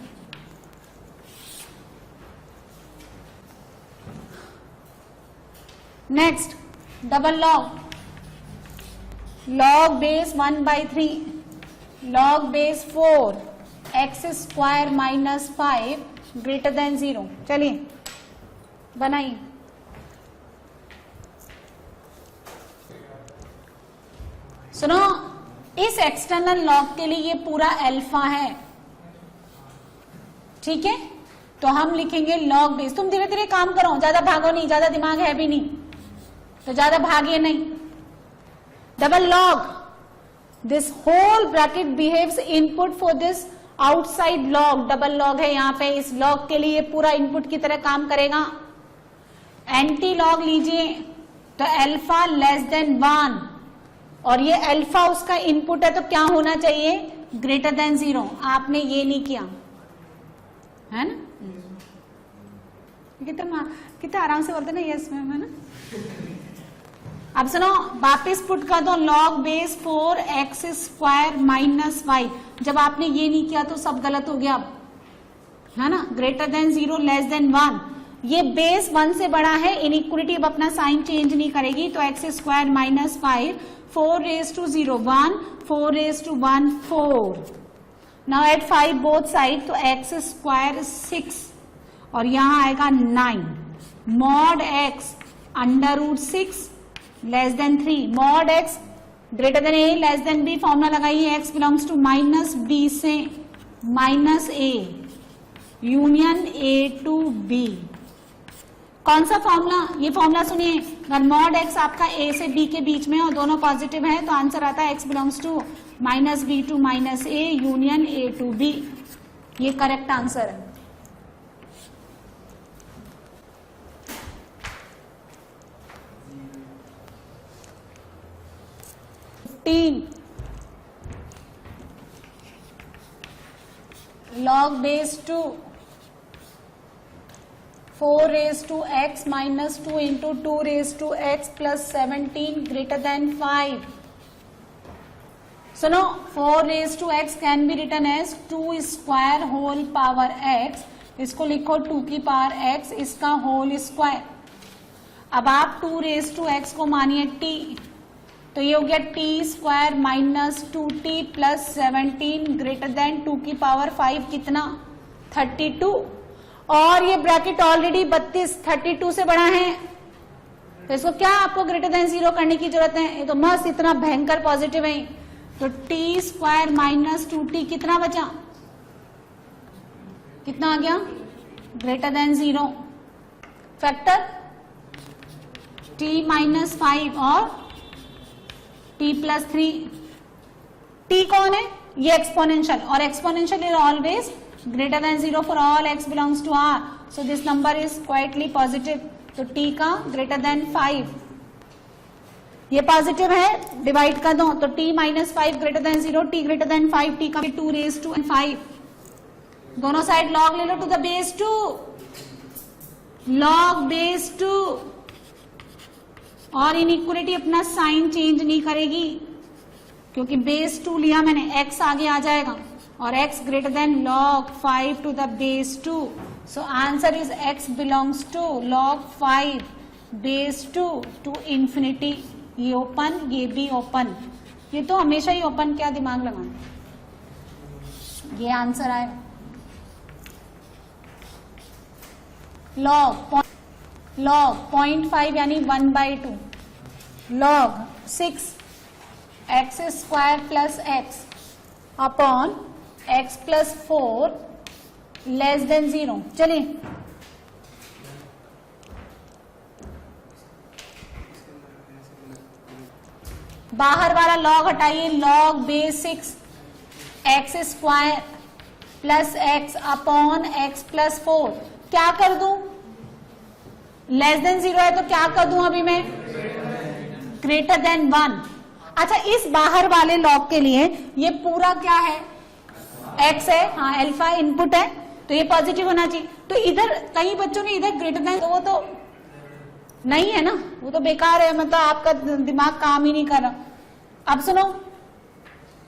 Next double log, log base 1/3, log base 4, x square minus 5 greater than 0। चलिए बनाइए। सुनो, इस एक्सटर्नल लॉग के लिए ये पूरा अल्फा है, ठीक है, तो हम लिखेंगे लॉग बेस। तुम धीरे धीरे काम करो, ज्यादा भागो नहीं, ज्यादा दिमाग है भी नहीं तो ज्यादा भागिए नहीं। Double log, this whole bracket behaves input for this outside log, double log है यहाँ पे, इस लॉग के लिए पूरा इनपुट की तरह काम करेगा। एंटी लॉग लीजिए तो अल्फा लेस देन 1, और ये अल्फा उसका इनपुट है तो क्या होना चाहिए? Greater than 0। आपने ये नहीं किया है ना, कितना आराम से बोलते ना यस मैम, है ना। अब सुनो, वापिस पुट कर दो log base 4 x square minus 5। जब आपने ये नहीं किया तो सब गलत हो गया, है ना। ग्रेटर देन 0 लेस देन 1, ये बेस 1 से बड़ा है, इनइक्वलिटी अब अपना साइन चेंज नहीं करेगी, तो x square minus 5, 4 raise to 0 1, 4 raise to 1 4। Now at 5 both side, तो एक्स स्क्वायर 6 और यहां आएगा 9, mod x √6 less than 3, mod x greater than a less than b, formula लगाइए, x belongs to minus b से minus a union a to b। कौन सा formula? ये formula सुनिए, अगर मॉड x आपका a से b के बीच में और दोनों पॉजिटिव है तो आंसर आता है x belongs to minus b to minus a union a to b, ये करेक्ट आंसर है। Log base 2 4 raise to x minus 2 into 2 raise to x plus 17 greater than 5। सुनो, 4 raise to x can be written as 2 square whole power x, इसको लिखो 2 की power x, इसका होल square. अब आप 2 रेज टू x को मानिए t, तो ये हो गया t square minus 2t plus 17 greater then 2 की पावर 5 कितना? 32, और ये ब्रैकेट ऑलरेडी 32 से बड़ा है, तो इसको क्या आपको ग्रेटर देन 0 करने की जरूरत है? ये तो मस्त इतना भयंकर पॉजिटिव है, तो t स्क्वायर माइनस 2t कितना बचा? कितना आ गया? Greater than 0। Factor t minus 5 और t प्लस 3, t कौन है? ये एक्सपोनेंशियल, और exponential is always greater than 0 for all x belongs to r, so this number is quitely positive, तो t का ग्रेटर देन 5, ये पॉजिटिव है, डिवाइड कर दो तो t minus 5 greater than 0, t greater than 5, t का 2 raise to 5, दोनों side log ले लो to the base 2, log base 2, और इनइक्वलिटी अपना साइन चेंज नहीं करेगी क्योंकि बेस 2 लिया मैंने, x आगे आ जाएगा, और x greater than log 5 to the base 2, so answer is x belongs to log 5 base 2 to infinity. ये ओपन, ये भी ओपन, ये तो हमेशा ही ओपन, क्या दिमाग लगाना। ये आंसर आए। लॉग 0.5 यानी 1/2 log 6 x square plus x upon x plus 4 less than 0। चलिए बाहर वाला लॉग हटाइए, log base 6 x square plus x upon x plus 4। क्या कर दूं? लेस देन 0 है तो क्या कर दूं अभी मैं? Greater than 1। अच्छा, इस बाहर वाले लॉग के लिए ये पूरा क्या है? x है, हाँ अल्फा इनपुट है तो ये पॉजिटिव होना चाहिए। तो इधर कई बच्चों ने इधर ग्रेटर देन, तो वो तो नहीं है ना, वो तो बेकार है, मतलब आपका दिमाग काम ही नहीं कर रहा। अब सुनो,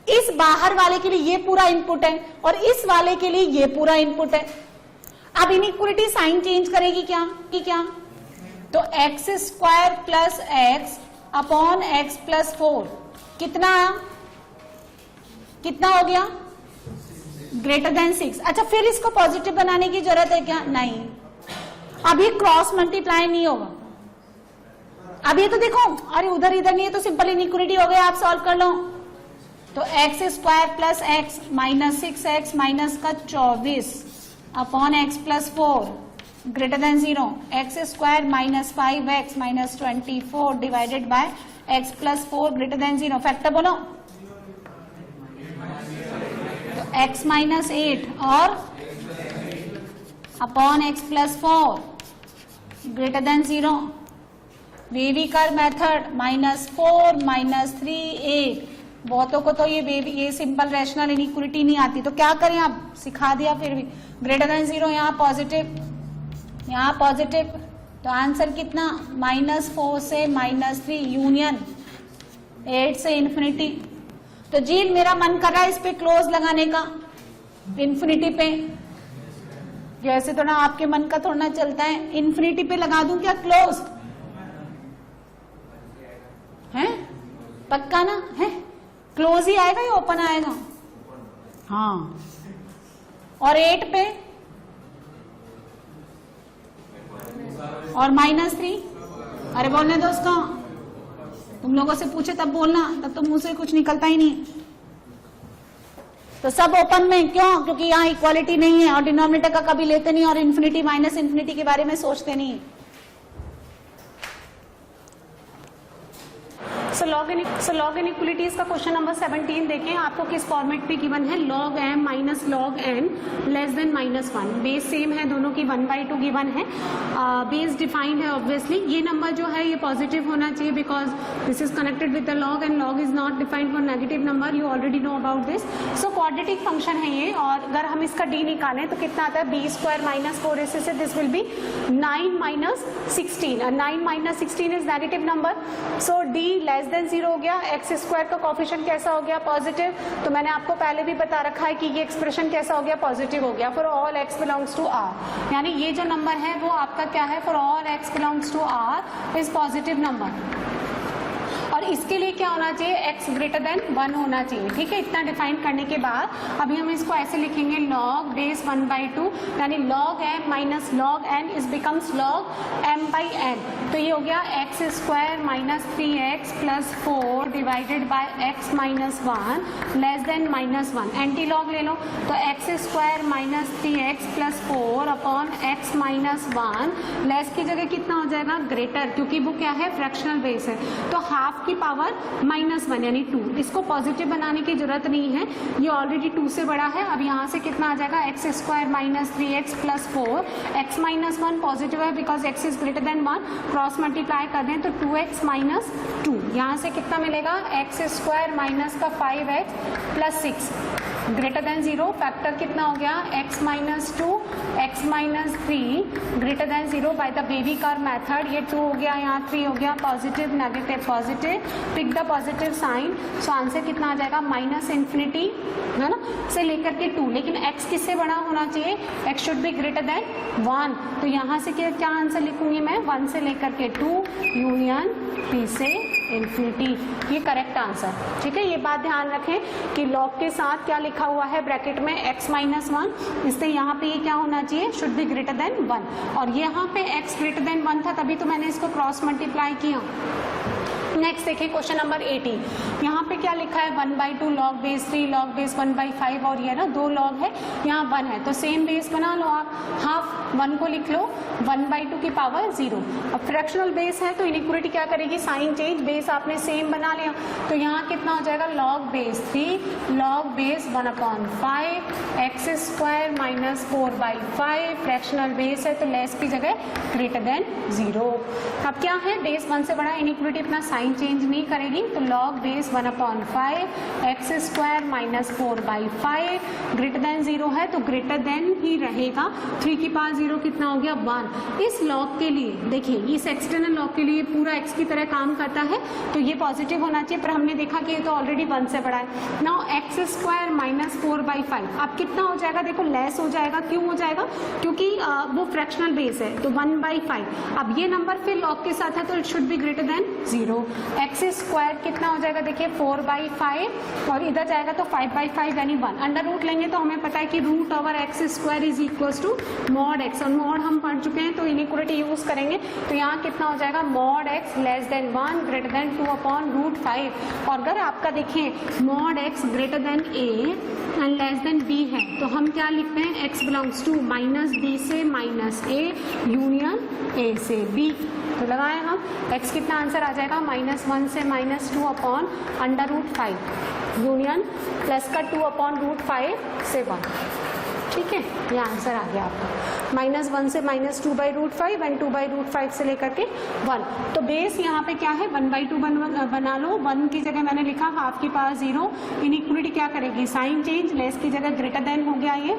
इस बाहर वाले के लिए ये पूरा इनपुट है और इस वाले के लिए ये पूरा इनपुट है। अब इनइक्वालिटी साइन चेंज करेगी क्या कि क्या? तो x square plus x upon x plus 4 कितना हो गया? Greater than 6। अच्छा, फिर इसको पॉजिटिव बनाने की जरूरत है क्या? नहीं, अभी क्रॉस मल्टीप्लाई नहीं होगा। अब ये तो देखो, अरे उधर इधर नहीं है तो सिंपल इनइक्वालिटी हो गया, आप सॉल्व कर लो। तो x square plus x minus 6x minus का 24 upon x plus 4 greater than 0। X square minus 5x minus 24 divided by x plus 4 greater than 0। Factor बोलो। तो x माइनस 8 और upon x plus 4 greater than 0। Wavy curve method -4 -3 8। बहुतों को तो ये simple rational inequality नहीं आती, तो क्या करें? आप सिखा दिया फिर भी। ग्रेटर देन 0 यहाँ पॉजिटिव, यहाँ पॉजिटिव, तो आंसर कितना? -4 से -3 यूनियन 8 से इन्फिनिटी। तो जी मेरा मन कर रहा है इस पे क्लोज लगाने का, इन्फिनिटी पे। जैसे तो ना आपके मन का थोड़ा चलता है, इन्फिनिटी पे लगा दूं क्या क्लोज? है पक्का ना? है क्लोज ही आएगा या ओपन आएगा? हाँ। और 8 पे और -3। अरे बोलने दो उसको, तुम लोगों से पूछे तब बोलना, तब तो मुंह से कुछ निकलता ही नहीं। तो सब ओपन में, क्यों? क्योंकि यहाँ इक्वालिटी नहीं है और डिनोमिनेटर का कभी लेते नहीं और इन्फिनिटी माइनस इन्फिनिटी के बारे में सोचते नहीं। लॉग इनइक्वालिटीज का क्वेश्चन नंबर 17 देखें। आपको किस फॉर्मेट पे गिवन है? log m minus log n less than -1। Base same है दोनों की, 1/2 गिवन है। बेस डिफाइंड है ऑब्वियसली। ये नंबर जो है ये पॉजिटिव होना चाहिए because this is connected with the log and log is not defined for negative number. You already know about this. So quadratic function है ये, और अगर हम इसका d निकालें तो कितना आता है? b² -4 ac से दिस विल बी 9 - 16 और 9 - 16 is negative number. So d less than 0 हो गया। एक्स स्क्वायर का कोफिशिएंट कैसा हो गया? पॉजिटिव। तो मैंने आपको पहले भी बता रखा है कि ये एक्सप्रेशन कैसा हो गया? पॉजिटिव हो गया। For all x belongs to R, यानी ये जो नंबर है वो आपका क्या है? For all x belongs to R is positive number. और इसके लिए क्या होना चाहिए? x ग्रेटर देन 1 होना चाहिए। ठीक है, इतना डिफाइन करने के बाद अभी हम इसको ऐसे लिखेंगे, log बेस 1/2 यानी log m minus log n is becomes log m/n। तो ये हो गया x square minus 3x plus 4 divided by x minus 1 less than -1। Anti log ले लो तो x square minus 3x plus 4 upon x minus 1 less की जगह कितना हो जाएगा? ग्रेटर, क्योंकि वो क्या है? फ्रैक्शनल बेस है। तो हाफ की पावर -1 यानी 2। इसको पॉजिटिव बनाने की जरूरत नहीं है, ये ऑलरेडी 2 से बड़ा है। अब यहाँ से कितना आ जाएगा? X square minus 3x plus 4। x minus 1 positive है because x is greater than 1। Cross multiply कर दें तो 2x माइनस 2। यहाँ से कितना मिलेगा? एक्स स्क्वायर माइनस का 5x plus 6 greater than 0। Factor कितना हो गया? x minus 2 x minus 3 greater than 0 by the wavy curve method. ये 2 हो गया, यहाँ 3 हो गया। Positive negative positive, pick the positive sign. So answer कितना आ जाएगा? -इन्फिनिटी है ना से लेकर के 2। लेकिन x किससे बड़ा होना चाहिए? x should be greater than 1। तो यहाँ से क्या आंसर लिखूंगी मैं? 1 से लेकर के 2 यूनियन 3 से इन्फिनिटी, ये करेक्ट आंसर। ठीक है, ये बात ध्यान रखें कि लॉग के साथ क्या लिखा हुआ है ब्रैकेट में x माइनस 1, इससे यहाँ पे ये क्या होना चाहिए, शुड बी ग्रेटर देन 1, और यहाँ पे x ग्रेटर देन 1 था तभी तो मैंने इसको क्रॉस मल्टीप्लाई किया। नेक्स्ट देखिए क्वेश्चन नंबर 80, यहाँ पे क्या लिखा है 1/2 लॉग बेस 3 लॉग बेस 1/5 और ये ना 2 लॉग है, यहाँ 1 है तो सेम बेस बना लो आप, हाफ 1 को लिख लो 1/2 की पावर 0। अब फ्रैक्शनल बेस है तो इनइक्वालिटी क्या करेगी, साइन चेंज, बेस आपने सेम बना लिया तो यहाँ कितना हो जाएगा log base 3 log base 1/5 x square minus 4/5, fractional base है तो लेस की जगह ग्रेटर देन 0। अब क्या है, बेस 1 से बड़ा, इनइक्वालिटी अपना साइन चेंज नहीं करेगी तो log base 1/5 x square minus 4/5 greater than 0 है तो ग्रेटर देन ही रहेगा, 3 की पावर 0 कितना हो गया 1। इस log के लिए देखिए, इस एक्सटर्नल log के लिए पूरा x की तरह काम करता है तो ये पॉजिटिव होना चाहिए, पर हमने देखा कि ये तो ऑलरेडी 1 से बड़ा है। नाउ x स्क्वायर माइनस 4/5 अब कितना हो जाएगा, देखो लेस हो जाएगा, क्यों हो जाएगा, क्योंकि वो फ्रैक्शनल बेस है तो 1/5। अब ये नंबर फिर log के साथ है तो it should be greater than 0। X square कितना हो जाएगा, देखिए 4/5 और इधर जाएगा तो 5/5 यानी 1, अंडर रूट लेंगे तो हमें पता है कि root over x square is equals to mod x, और मॉड हम पढ़ चुके हैं तो इनइक्वालिटी यूज करेंगे तो यहाँ कितना हो जाएगा mod x less than 1 greater than 2/√5। और अगर आपका देखें mod x greater than a and less than b है तो हम क्या लिखते हैं, x belongs to minus b से माइनस a यूनियन a से b, तो लगाए हम x कितना आंसर आ जाएगा -1 से -2/√5 यूनियन प्लस का 2/√5 से 1। ठीक है, ये आंसर आ गया आपका, -1 से -2/√5 एंड 2/√5 से लेकर के 1। तो बेस यहाँ पे क्या है 1/2 बना लो, 1 की जगह मैंने लिखा हाफ की पावर 0, इनइक्वालिटी क्या करेगी साइन चेंज, लेस की जगह ग्रेटर देन हो गया, ये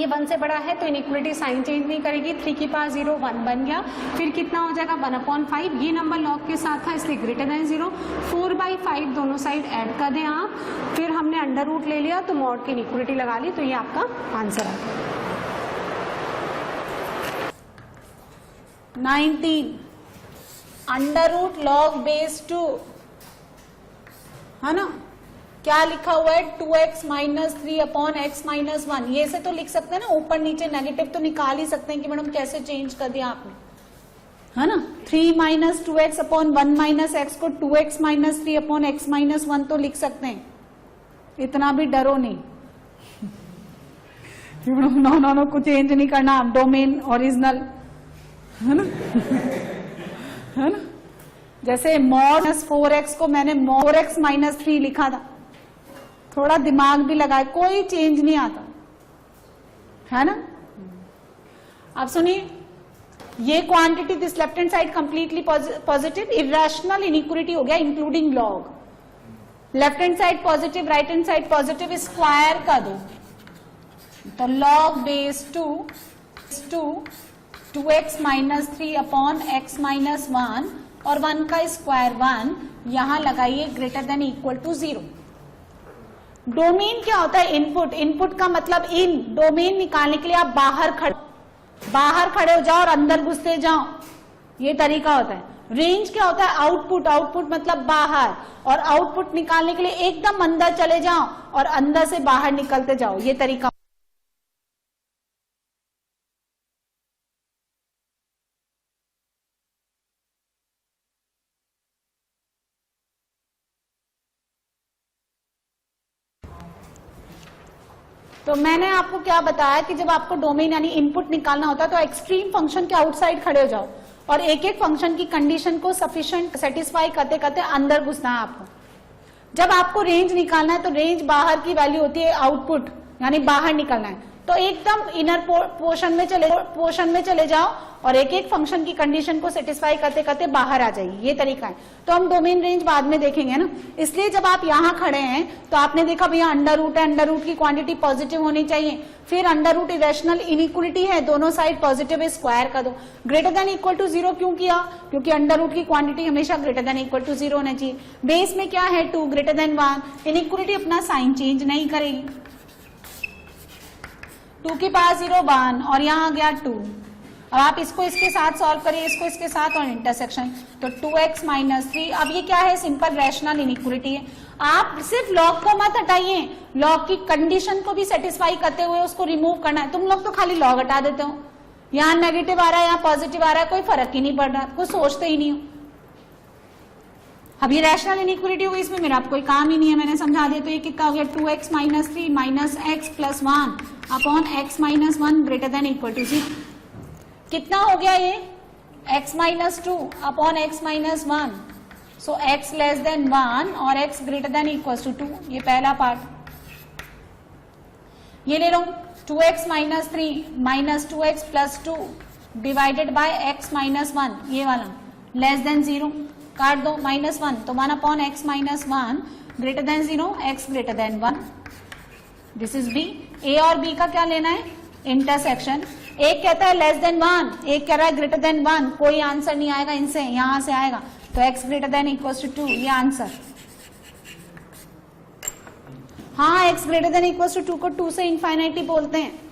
1 से बड़ा है तो इनइक्वालिटी साइन चेंज नहीं करेगी, 3 की पावर 0 1 बन गया, फिर कितना हो जाएगा 1/5, ये नंबर लॉग के साथ था इसलिए ग्रेटर देन 0, 4/5 दोनों साइड ऐड कर दें आप, फिर हमने अंडर रूट ले लिया तो मॉड की इनइक्वालिटी लगा ली, तो ये आपका आंसर आ गया। 19 अंडर रूट लॉग बेस 2 है ना, क्या लिखा हुआ है 2x माइनस 3/x-1, ये से तो लिख सकते हैं ना, ऊपर नीचे नेगेटिव तो निकाल ही सकते हैं कि मैडम कैसे चेंज कर दिया आपने, है ना। 3 माइनस 2x/1 माइनस x को 2x माइनस 3/x-1 तो लिख सकते हैं, इतना भी डरो नहीं। नो को चेंज नहीं करना, डोमेन ओरिजिनल है ना है ना। जैसे मॉड 4x को मैंने 4x माइनस 3 लिखा था, थोड़ा दिमाग भी लगाए, कोई चेंज नहीं आता, है ना। अब सुनिए, ये quantity this left hand side completely positive, irrational inequality हो गया including log, left hand side positive right hand side positive, square का दो तो log base 2x minus 3/x-1 और 1 का स्क्वायर 1, यहां लगाइए greater than equal to 0। Domain क्या होता है, इनपुट, इनपुट का मतलब इन, डोमेन निकालने के लिए आप बाहर खड़े हो जाओ और अंदर घुसते जाओ, ये तरीका होता है। रेंज क्या होता है, आउटपुट, आउटपुट मतलब बाहर, और आउटपुट निकालने के लिए एकदम अंदर चले जाओ और अंदर से बाहर निकलते जाओ, ये तरीका। तो मैंने आपको क्या बताया कि जब आपको डोमेन यानी इनपुट निकालना होता है तो एक्सट्रीम फंक्शन के आउटसाइड खड़े हो जाओ और एक एक फंक्शन की कंडीशन को सफिशिएंट सेटिस्फाई करते करते अंदर घुसना है आपको। जब आपको रेंज निकालना है तो रेंज बाहर की वैल्यू होती है आउटपुट, यानी बाहर निकलना है, तो एकदम इनर पोर्शन में चले जाओ और एक एक फंक्शन की कंडीशन को सेटिस्फाई करते करते बाहर आ जाइए, ये तरीका है। तो हम डोमेन रेंज बाद में देखेंगे ना, इसलिए जब आप यहाँ खड़े हैं तो आपने देखा भैया अंडर रूट है, अंडर रूट की क्वांटिटी पॉजिटिव होनी चाहिए, फिर अंडर रूट इरेशनल इनइक्वालिटी है, दोनों साइड पॉजिटिव है, स्क्वायर कर दो। ग्रेटर देन इक्वल टू 0 क्यों किया, क्योंकि अंडर रूट की क्वांटिटी हमेशा ग्रेटर देन इक्वल टू 0 होना चाहिए। बेस में क्या है 2 ग्रेटर देन 1, इनइक्वालिटी अपना साइन चेंज नहीं करेगी, 2 की पावर 0 1 और यहाँ आ गया 2। अब आप इसको इसके साथ सॉल्व करिए, इसको इसके साथ और इंटरसेक्शन, तो 2x माइनस 3। अब ये क्या है, सिंपल रैशनल इनइक्वालिटी है। आप सिर्फ लॉग को मत हटाइए, लॉग की कंडीशन को भी सेटिस्फाई करते हुए उसको रिमूव करना है। तुम लोग तो खाली लॉग हटा देते हो, यहाँ नेगेटिव आ रहा है यहाँ पॉजिटिव आ रहा है, कोई फर्क ही नहीं पड़ रहा, कुछ सोचते ही नहीं हो। अब ये रैशनल इनइक्वालिटी होगी, इसमें मेरा कोई काम ही नहीं है, मैंने समझा दिया। तो ये कितना हो गया, 2x minus 3 minus x plus 1 upon x minus 1 greater than equal to 0। कितना हो गया ये, x minus 2 upon x minus 1, so x less than 1 और x greater than equal to 2। ये पहला पार्ट। ये ले लो 2x minus 3 minus 2x plus 2 divided by x minus 1, ये वाला लेस देन 0, काट दो -1, तो 1 upon x minus 1 greater than 0, x greater than 1। This is b। a और b का क्या लेना है, इंटरसेक्शन। एक कहता है लेस देन 1, एक कह रहा है ग्रेटर देन 1, कोई आंसर नहीं आएगा इनसे, यहां से आएगा, तो x greater than equal to 2, ये आंसर। हाँ, x greater than equal to 2 को 2 से इनफाइनाइटी बोलते हैं।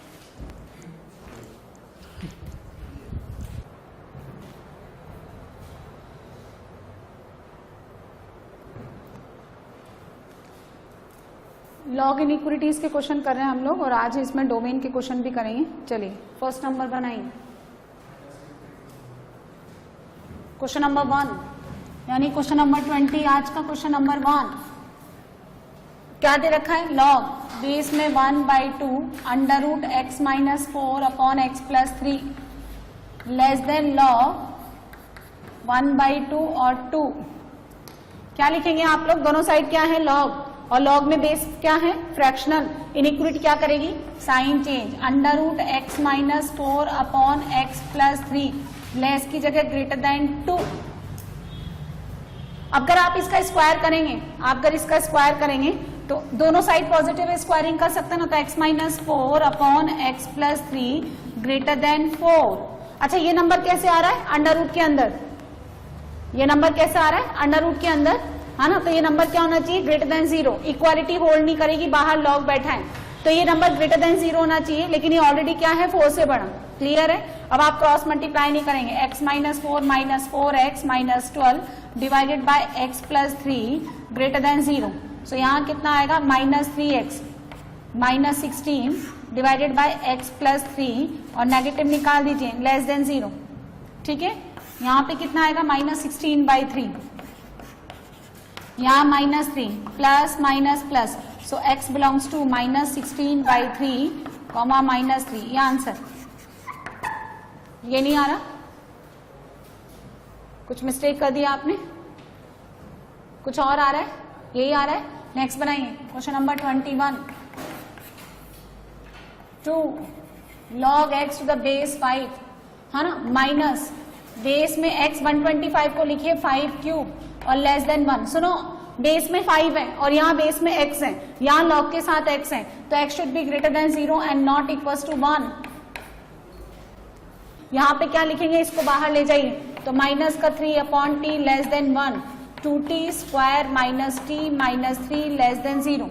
लॉग इनइक्वालिटीज के क्वेश्चन कर रहे हैं हम लोग, और आज इसमें डोमेन के क्वेश्चन भी करेंगे। चलिए फर्स्ट नंबर बनाइए, क्वेश्चन नंबर 1 यानी क्वेश्चन नंबर 20। आज का क्वेश्चन नंबर 1 क्या दे रखा है, लॉग बेस में 1/2 under root x minus 4 upon x plus 3 less than log 1/2 और 2। क्या लिखेंगे आप लोग, दोनों साइड क्या है, लॉग, और लॉग में बेस क्या है, फ्रैक्शनल। इनइक्वालिटी क्या करेगी, sign change, under root x minus 4 upon x plus 3 less की जगह ग्रेटर देन 2। अगर आप इसका स्क्वायर करेंगे, आप अगर इसका स्क्वायर करेंगे तो दोनों साइड पॉजिटिव स्क्वायरिंग कर सकते हैं ना, तो x minus 4 upon x plus 3 greater then 4। अच्छा, ये नंबर कैसे आ रहा है, अंडर रूट के अंदर। ये नंबर कैसे आ रहा है, अंडर रूट के अंदर, है ना, तो ये नंबर क्या होना चाहिए, ग्रेटर देन 0। इक्वालिटी होल्ड नहीं करेगी, बाहर लॉग बैठा है, तो ये नंबर ग्रेटर देन 0 होना चाहिए, लेकिन ये ऑलरेडी क्या है, 4 से बड़ा। क्लियर है। अब आप क्रॉस मल्टीप्लाई नहीं करेंगे, x minus 4 minus 4x minus 12 divided by x plus 3 greater than 0। सो यहाँ कितना आएगा, minus 3x minus 16 divided by x plus 3, और नेगेटिव निकाल दीजिए, लेस देन 0। ठीक है, यहाँ पे कितना आएगा, माइनस 16/3, यहाँ -3 plus minus plus, so x belongs to -16/3 -3, ये आंसर। ये नहीं आ रहा, कुछ मिस्टेक कर दिया आपने, कुछ और आ रहा है, यही आ रहा है। नेक्स्ट बनाइए question number 21। 2 log x to the base 5, है ना, माइनस बेस में x 125 को लिखिए 5 क्यूब और लेस देन 1। सुनो, बेस में 5 है और यहाँ बेस में x है, यहाँ log के साथ x है, तो x should be greater than 0 and not equal to 1। यहाँ पे क्या लिखेंगे, इसको बाहर ले जाइए, तो माइनस का 3 upon T less than 1, 2t square minus t minus 3 less than 0,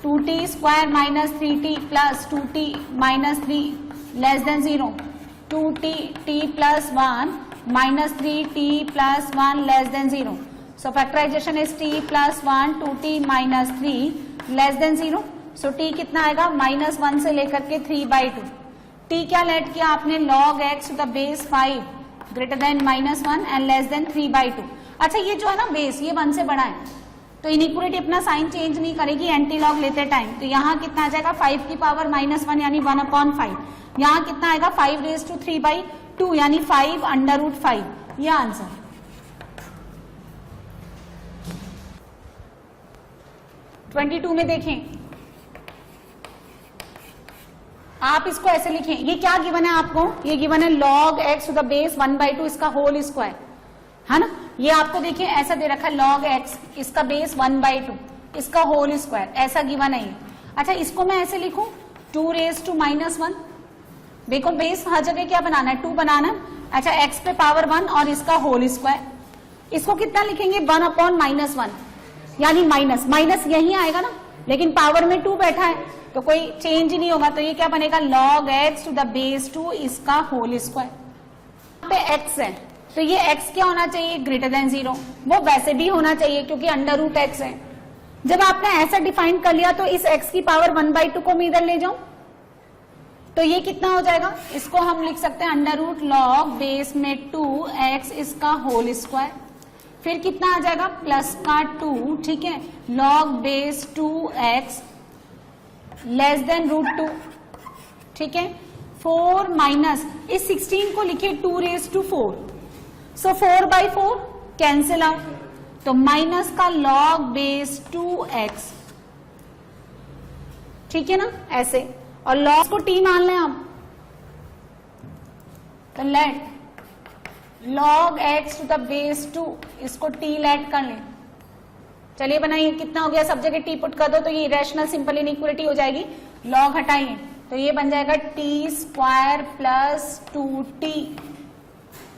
2t square minus 3t plus 2t minus 3 less than 0, 2t t plus 1 minus 3t plus 1 less than 0. So factorization is t plus 1 2t minus 3 less than 0. So t कितना आएगा, -1 से लेकर के 3/2. t क्या late किया आपने, log x to the base 5 greater than -1 and less than 3/2. अच्छा, ये जो है ना बेस, ये 1 से बड़ा है, तो इनइक्वालिटी अपना साइन चेंज नहीं करेगी एंटी लॉग लेते टाइम। तो यहाँ कितना आ जाएगा, 5 की पावर -1 यानी 1/5। यहाँ कितना आएगा, 5 raised to 3/2 यानी 5 अंडर रूट 5, यह आंसर। ट्वेंटी 22 में देखें, आप इसको ऐसे लिखें, ये क्या गिवन है आपको, ये गिवन है log x to the base 1/2 इसका होल स्क्वायर, है ना। ये आपको देखिए ऐसा दे रखा है, log x इसका बेस 1/2 इसका होल स्क्वायर, ऐसा गिवन है ये। अच्छा, इसको मैं ऐसे लिखूं, 2 raised to -1। देखो बेस हर जगह क्या बनाना है, 2 बनाना। अच्छा, x पे पावर 1 और इसका होल स्क्वायर, इसको कितना लिखेंगे, 1/-1 यानी माइनस, माइनस यही आएगा ना, लेकिन पावर में 2 बैठा है तो कोई चेंज ही नहीं होगा, तो ये क्या बनेगा log x to the base 2 इसका होल स्क्वायर। यहाँ पे x है तो ये x क्या होना चाहिए, ग्रेटर देन 0, वो वैसे भी होना चाहिए क्योंकि अंडर रूट x है। जब आपने ऐसा डिफाइन कर लिया तो इस x की पावर 1/2 को मैं इधर ले जाऊं तो ये कितना हो जाएगा, इसको हम लिख सकते हैं अंडर रूट लॉग बेस में 2x इसका होल स्क्वायर, फिर कितना आ जाएगा प्लस का 2, ठीक है, log base 2x less than root 2, ठीक है, 4 माइनस इस 16 को लिखिए 2 रेज टू 4, सो 4/4 कैंसिल आउट, तो माइनस का लॉग बेस 2x, ठीक है ना, ऐसे, और लॉग को t मान लें आप, तो let log x to the base 2 इसको t लेट कर लें। चलिए बनाइए, कितना हो गया, सब जगह t पुट कर दो तो ये इरेशनल सिंपल इनइक्वालिटी हो जाएगी, log हटाइए तो ये बन जाएगा t square plus 2t,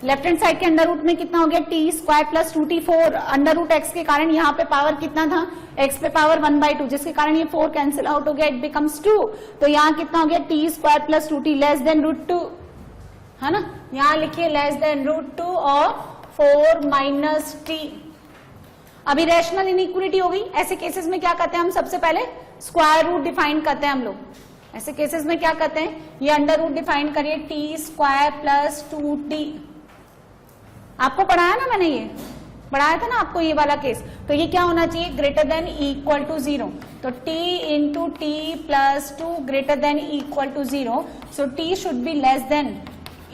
left hand side के अंडर रूट में कितना हो गया t square plus 2t, 4 under root x के कारण यहाँ पे पावर कितना था, x पे पावर 1/2 जिसके कारण ये 4 कैंसिल आउट हो गया, इट बिकम्स 2, तो यहाँ कितना हो गया t square plus 2t less than root 2, है ना, यहाँ लिखिए लेस देन रूट 2 और 4 माइनस t। अब इरेशनल इनइक्वालिटी हो गई, ऐसे केसेस में क्या करते हैं हम, सबसे पहले स्क्वायर रूट डिफाइन करते हैं हम लोग, ऐसे केसेस में क्या करते हैं, ये अंडर रूट डिफाइन करिए t स्क्वायर प्लस 2t, आपको पढ़ाया ना मैंने, ये पढ़ाया था ना आपको ये वाला केस, तो ये क्या होना चाहिए, ग्रेटर देन इक्वल टू 0, तो t into t plus 2 greater than equal to 0, so t should be less than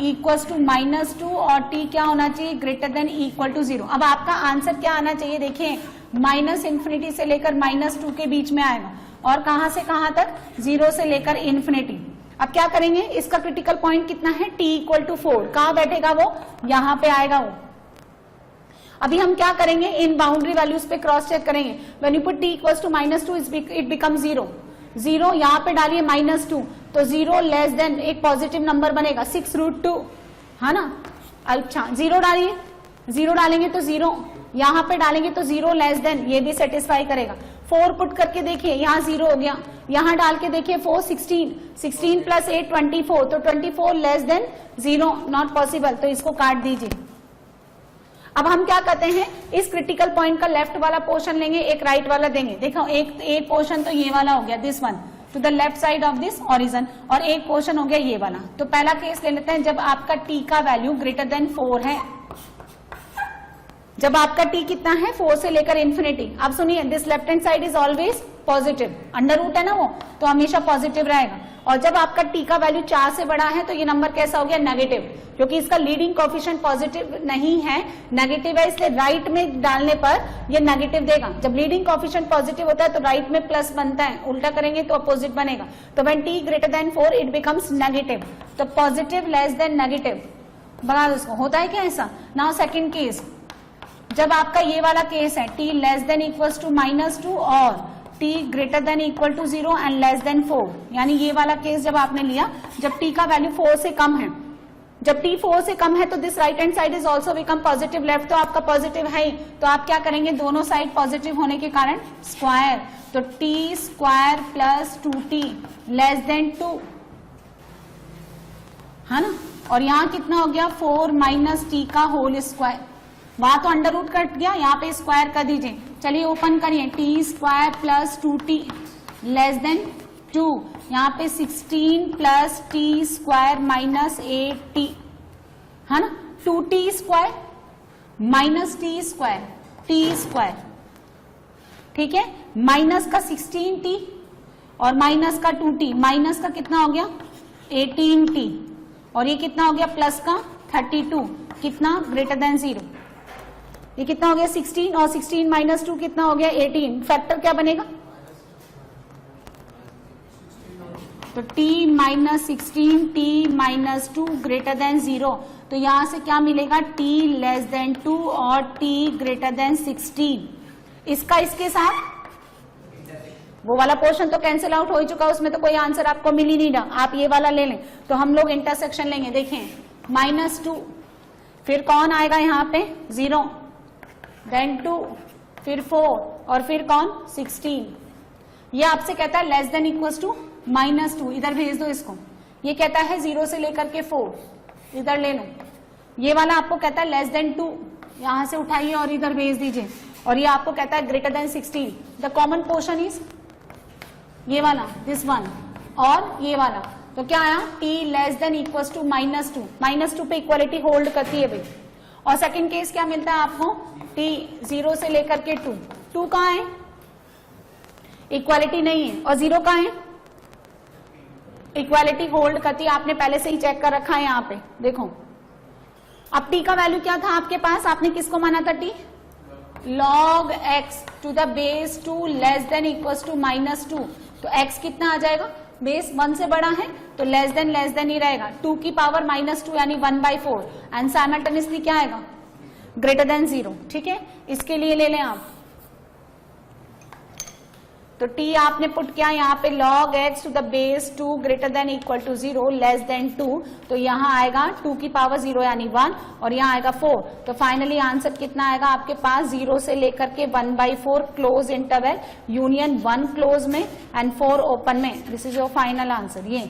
equals to -2 और t क्या होना चाहिए, ग्रेटर देन इक्वल टू 0। अब आपका आंसर क्या आना चाहिए, देखिए माइनस इंफिनिटी से लेकर -2 के बीच में आएगा, और कहां से कहां तक, 0 से लेकर इन्फिनिटी। अब क्या करेंगे, इसका क्रिटिकल पॉइंट कितना है, t इक्वल टू 4, कहां बैठेगा वो, यहां पे आएगा वो। अभी हम क्या करेंगे, इन बाउंड्री वैल्यूज पे क्रॉस चेक करेंगे, when you put t equals to -2 it become 0, 0 यहाँ पे डालिए -2 तो 0 लेस देन एक पॉजिटिव नंबर बनेगा 6√2, है ना, अच्छा 0 डालिए, 0 डालेंगे तो 0, यहाँ पे डालेंगे तो 0 लेस देन, ये भी सेटिस्फाई करेगा। 4 पुट करके देखिए, यहाँ 0 हो गया, यहाँ डाल के देखिए 4 16 प्लस 8 24, तो 24 लेस देन 0, नॉट पॉसिबल, तो इसको काट दीजिए। अब हम क्या करते हैं, इस क्रिटिकल पॉइंट का लेफ्ट वाला पोर्शन लेंगे, एक राइट वाला देंगे, देखो एक पोर्शन तो ये वाला हो गया, this one two the left side of this origin, और एक पोर्शन हो गया ये वाला। तो पहला केस ले लेते हैं, जब आपका t का वैल्यू ग्रेटर देन 4 है, जब आपका t कितना है, 4 से लेकर इन्फिनिटी। अब सुनिए, this left hand side is always positive, under root है ना वो, तो हमेशा पॉजिटिव रहेगा, और जब आपका t का वैल्यू 4 से बड़ा है तो ये नंबर कैसा हो गया, नेगेटिव, क्योंकि इसका लीडिंग कोएफिशिएंट पॉजिटिव नहीं है, नेगेटिव है, इसलिए राइट में डालने पर ये नेगेटिव देगा। जब लीडिंग कोएफिशिएंट पॉजिटिव होता है तो राइट में प्लस बनता है, उल्टा करेंगे तो अपोजिट बनेगा, तो when t greater then 4 it becomes negative, तो पॉजिटिव लेस देन नेगेटिव, बना दो इसको, होता है क्या ऐसा। नाउ सेकंड केस, जब आपका ये वाला केस है, t less than equals to -2 और t greater than equal to 0 and less than 4, यानी ये वाला केस जब आपने लिया, जब t का वैल्यू 4 से कम है, जब t 4 से कम है तो this right hand side is also become positive, left तो आपका पॉजिटिव है ही, तो आप क्या करेंगे, दोनों साइड पॉजिटिव होने के कारण स्क्वायर, तो t square plus 2t less than 2, है ना, और यहाँ कितना हो गया, 4 माइनस t का होल स्क्वायर, वहां तो अंडर रूट कट गया, यहाँ पे स्क्वायर कर दीजिए। चलिए ओपन करिए, t square plus 2t less than 2, यहाँ पे 16 plus t square minus 8t, है ना, 2t square minus t square, t square, ठीक है, माइनस का 16t और माइनस का 2t, माइनस का कितना हो गया 18t, और ये कितना हो गया प्लस का 32, कितना ग्रेटर देन 0, ये कितना हो गया 16, और 16 माइनस 2 कितना हो गया 18, फैक्टर क्या बनेगा, तो t minus 16 t minus 2 greater than 0, तो यहां से क्या मिलेगा, t लेस देन 2 और t ग्रेटर देन 16, इसका इसके साथ वो वाला पोर्शन तो कैंसिल आउट हो ही चुका, उसमें तो कोई आंसर आपको मिल ही नहीं रहा, आप ये वाला ले लें, तो हम लोग इंटरसेक्शन लेंगे, देखें -2, फिर कौन आएगा यहाँ पे 0, देन 2, फिर 4 और फिर कौन 16, ये आपसे कहता है लेस देन इक्वल्स टू -2, इधर भेज दो इसको। ये कहता है 0 से लेकर के 4, इधर ले लो। ये वाला आपको कहता है लेस देन 2, यहां से उठाइए और इधर भेज दीजिए। और ये आपको कहता है greater then 16। The common portion is ये वाला, दिस वन, और ये वाला। तो क्या आया, t less than equals to -2, -2 पे इक्वालिटी होल्ड करती है भाई। और सेकंड केस क्या मिलता है आपको, t 0 से लेकर के 2, 2 कहाँ है, इक्वालिटी नहीं है, और 0 कहाँ है, इक्वालिटी होल्ड करती है। आपने पहले से ही चेक कर रखा है यहाँ पे, देखो। अब t का वैल्यू क्या था आपके पास, आपने किसको माना था, t log x to the base 2 less than equals to -2। तो x कितना आ जाएगा, बेस 1 से बड़ा है तो लेस देन ही रहेगा, 2 की पावर -2 यानी 1/4, एंड साइमल्टेनियसली क्या आएगा, ग्रेटर देन 0। ठीक है, इसके लिए ले लें आप, तो t आपने पुट किया यहाँ पे log x to the base 2 greater than equal to 0 less than 2, तो यहाँ आएगा 2 की पावर 0 यानी 1, और यहाँ आएगा 4। तो फाइनली आंसर कितना आएगा आपके पास, 0 से लेकर के 1/4 क्लोज इंटरवल, यूनियन 1 क्लोज में एंड 4 ओपन में। This is your final answer. ये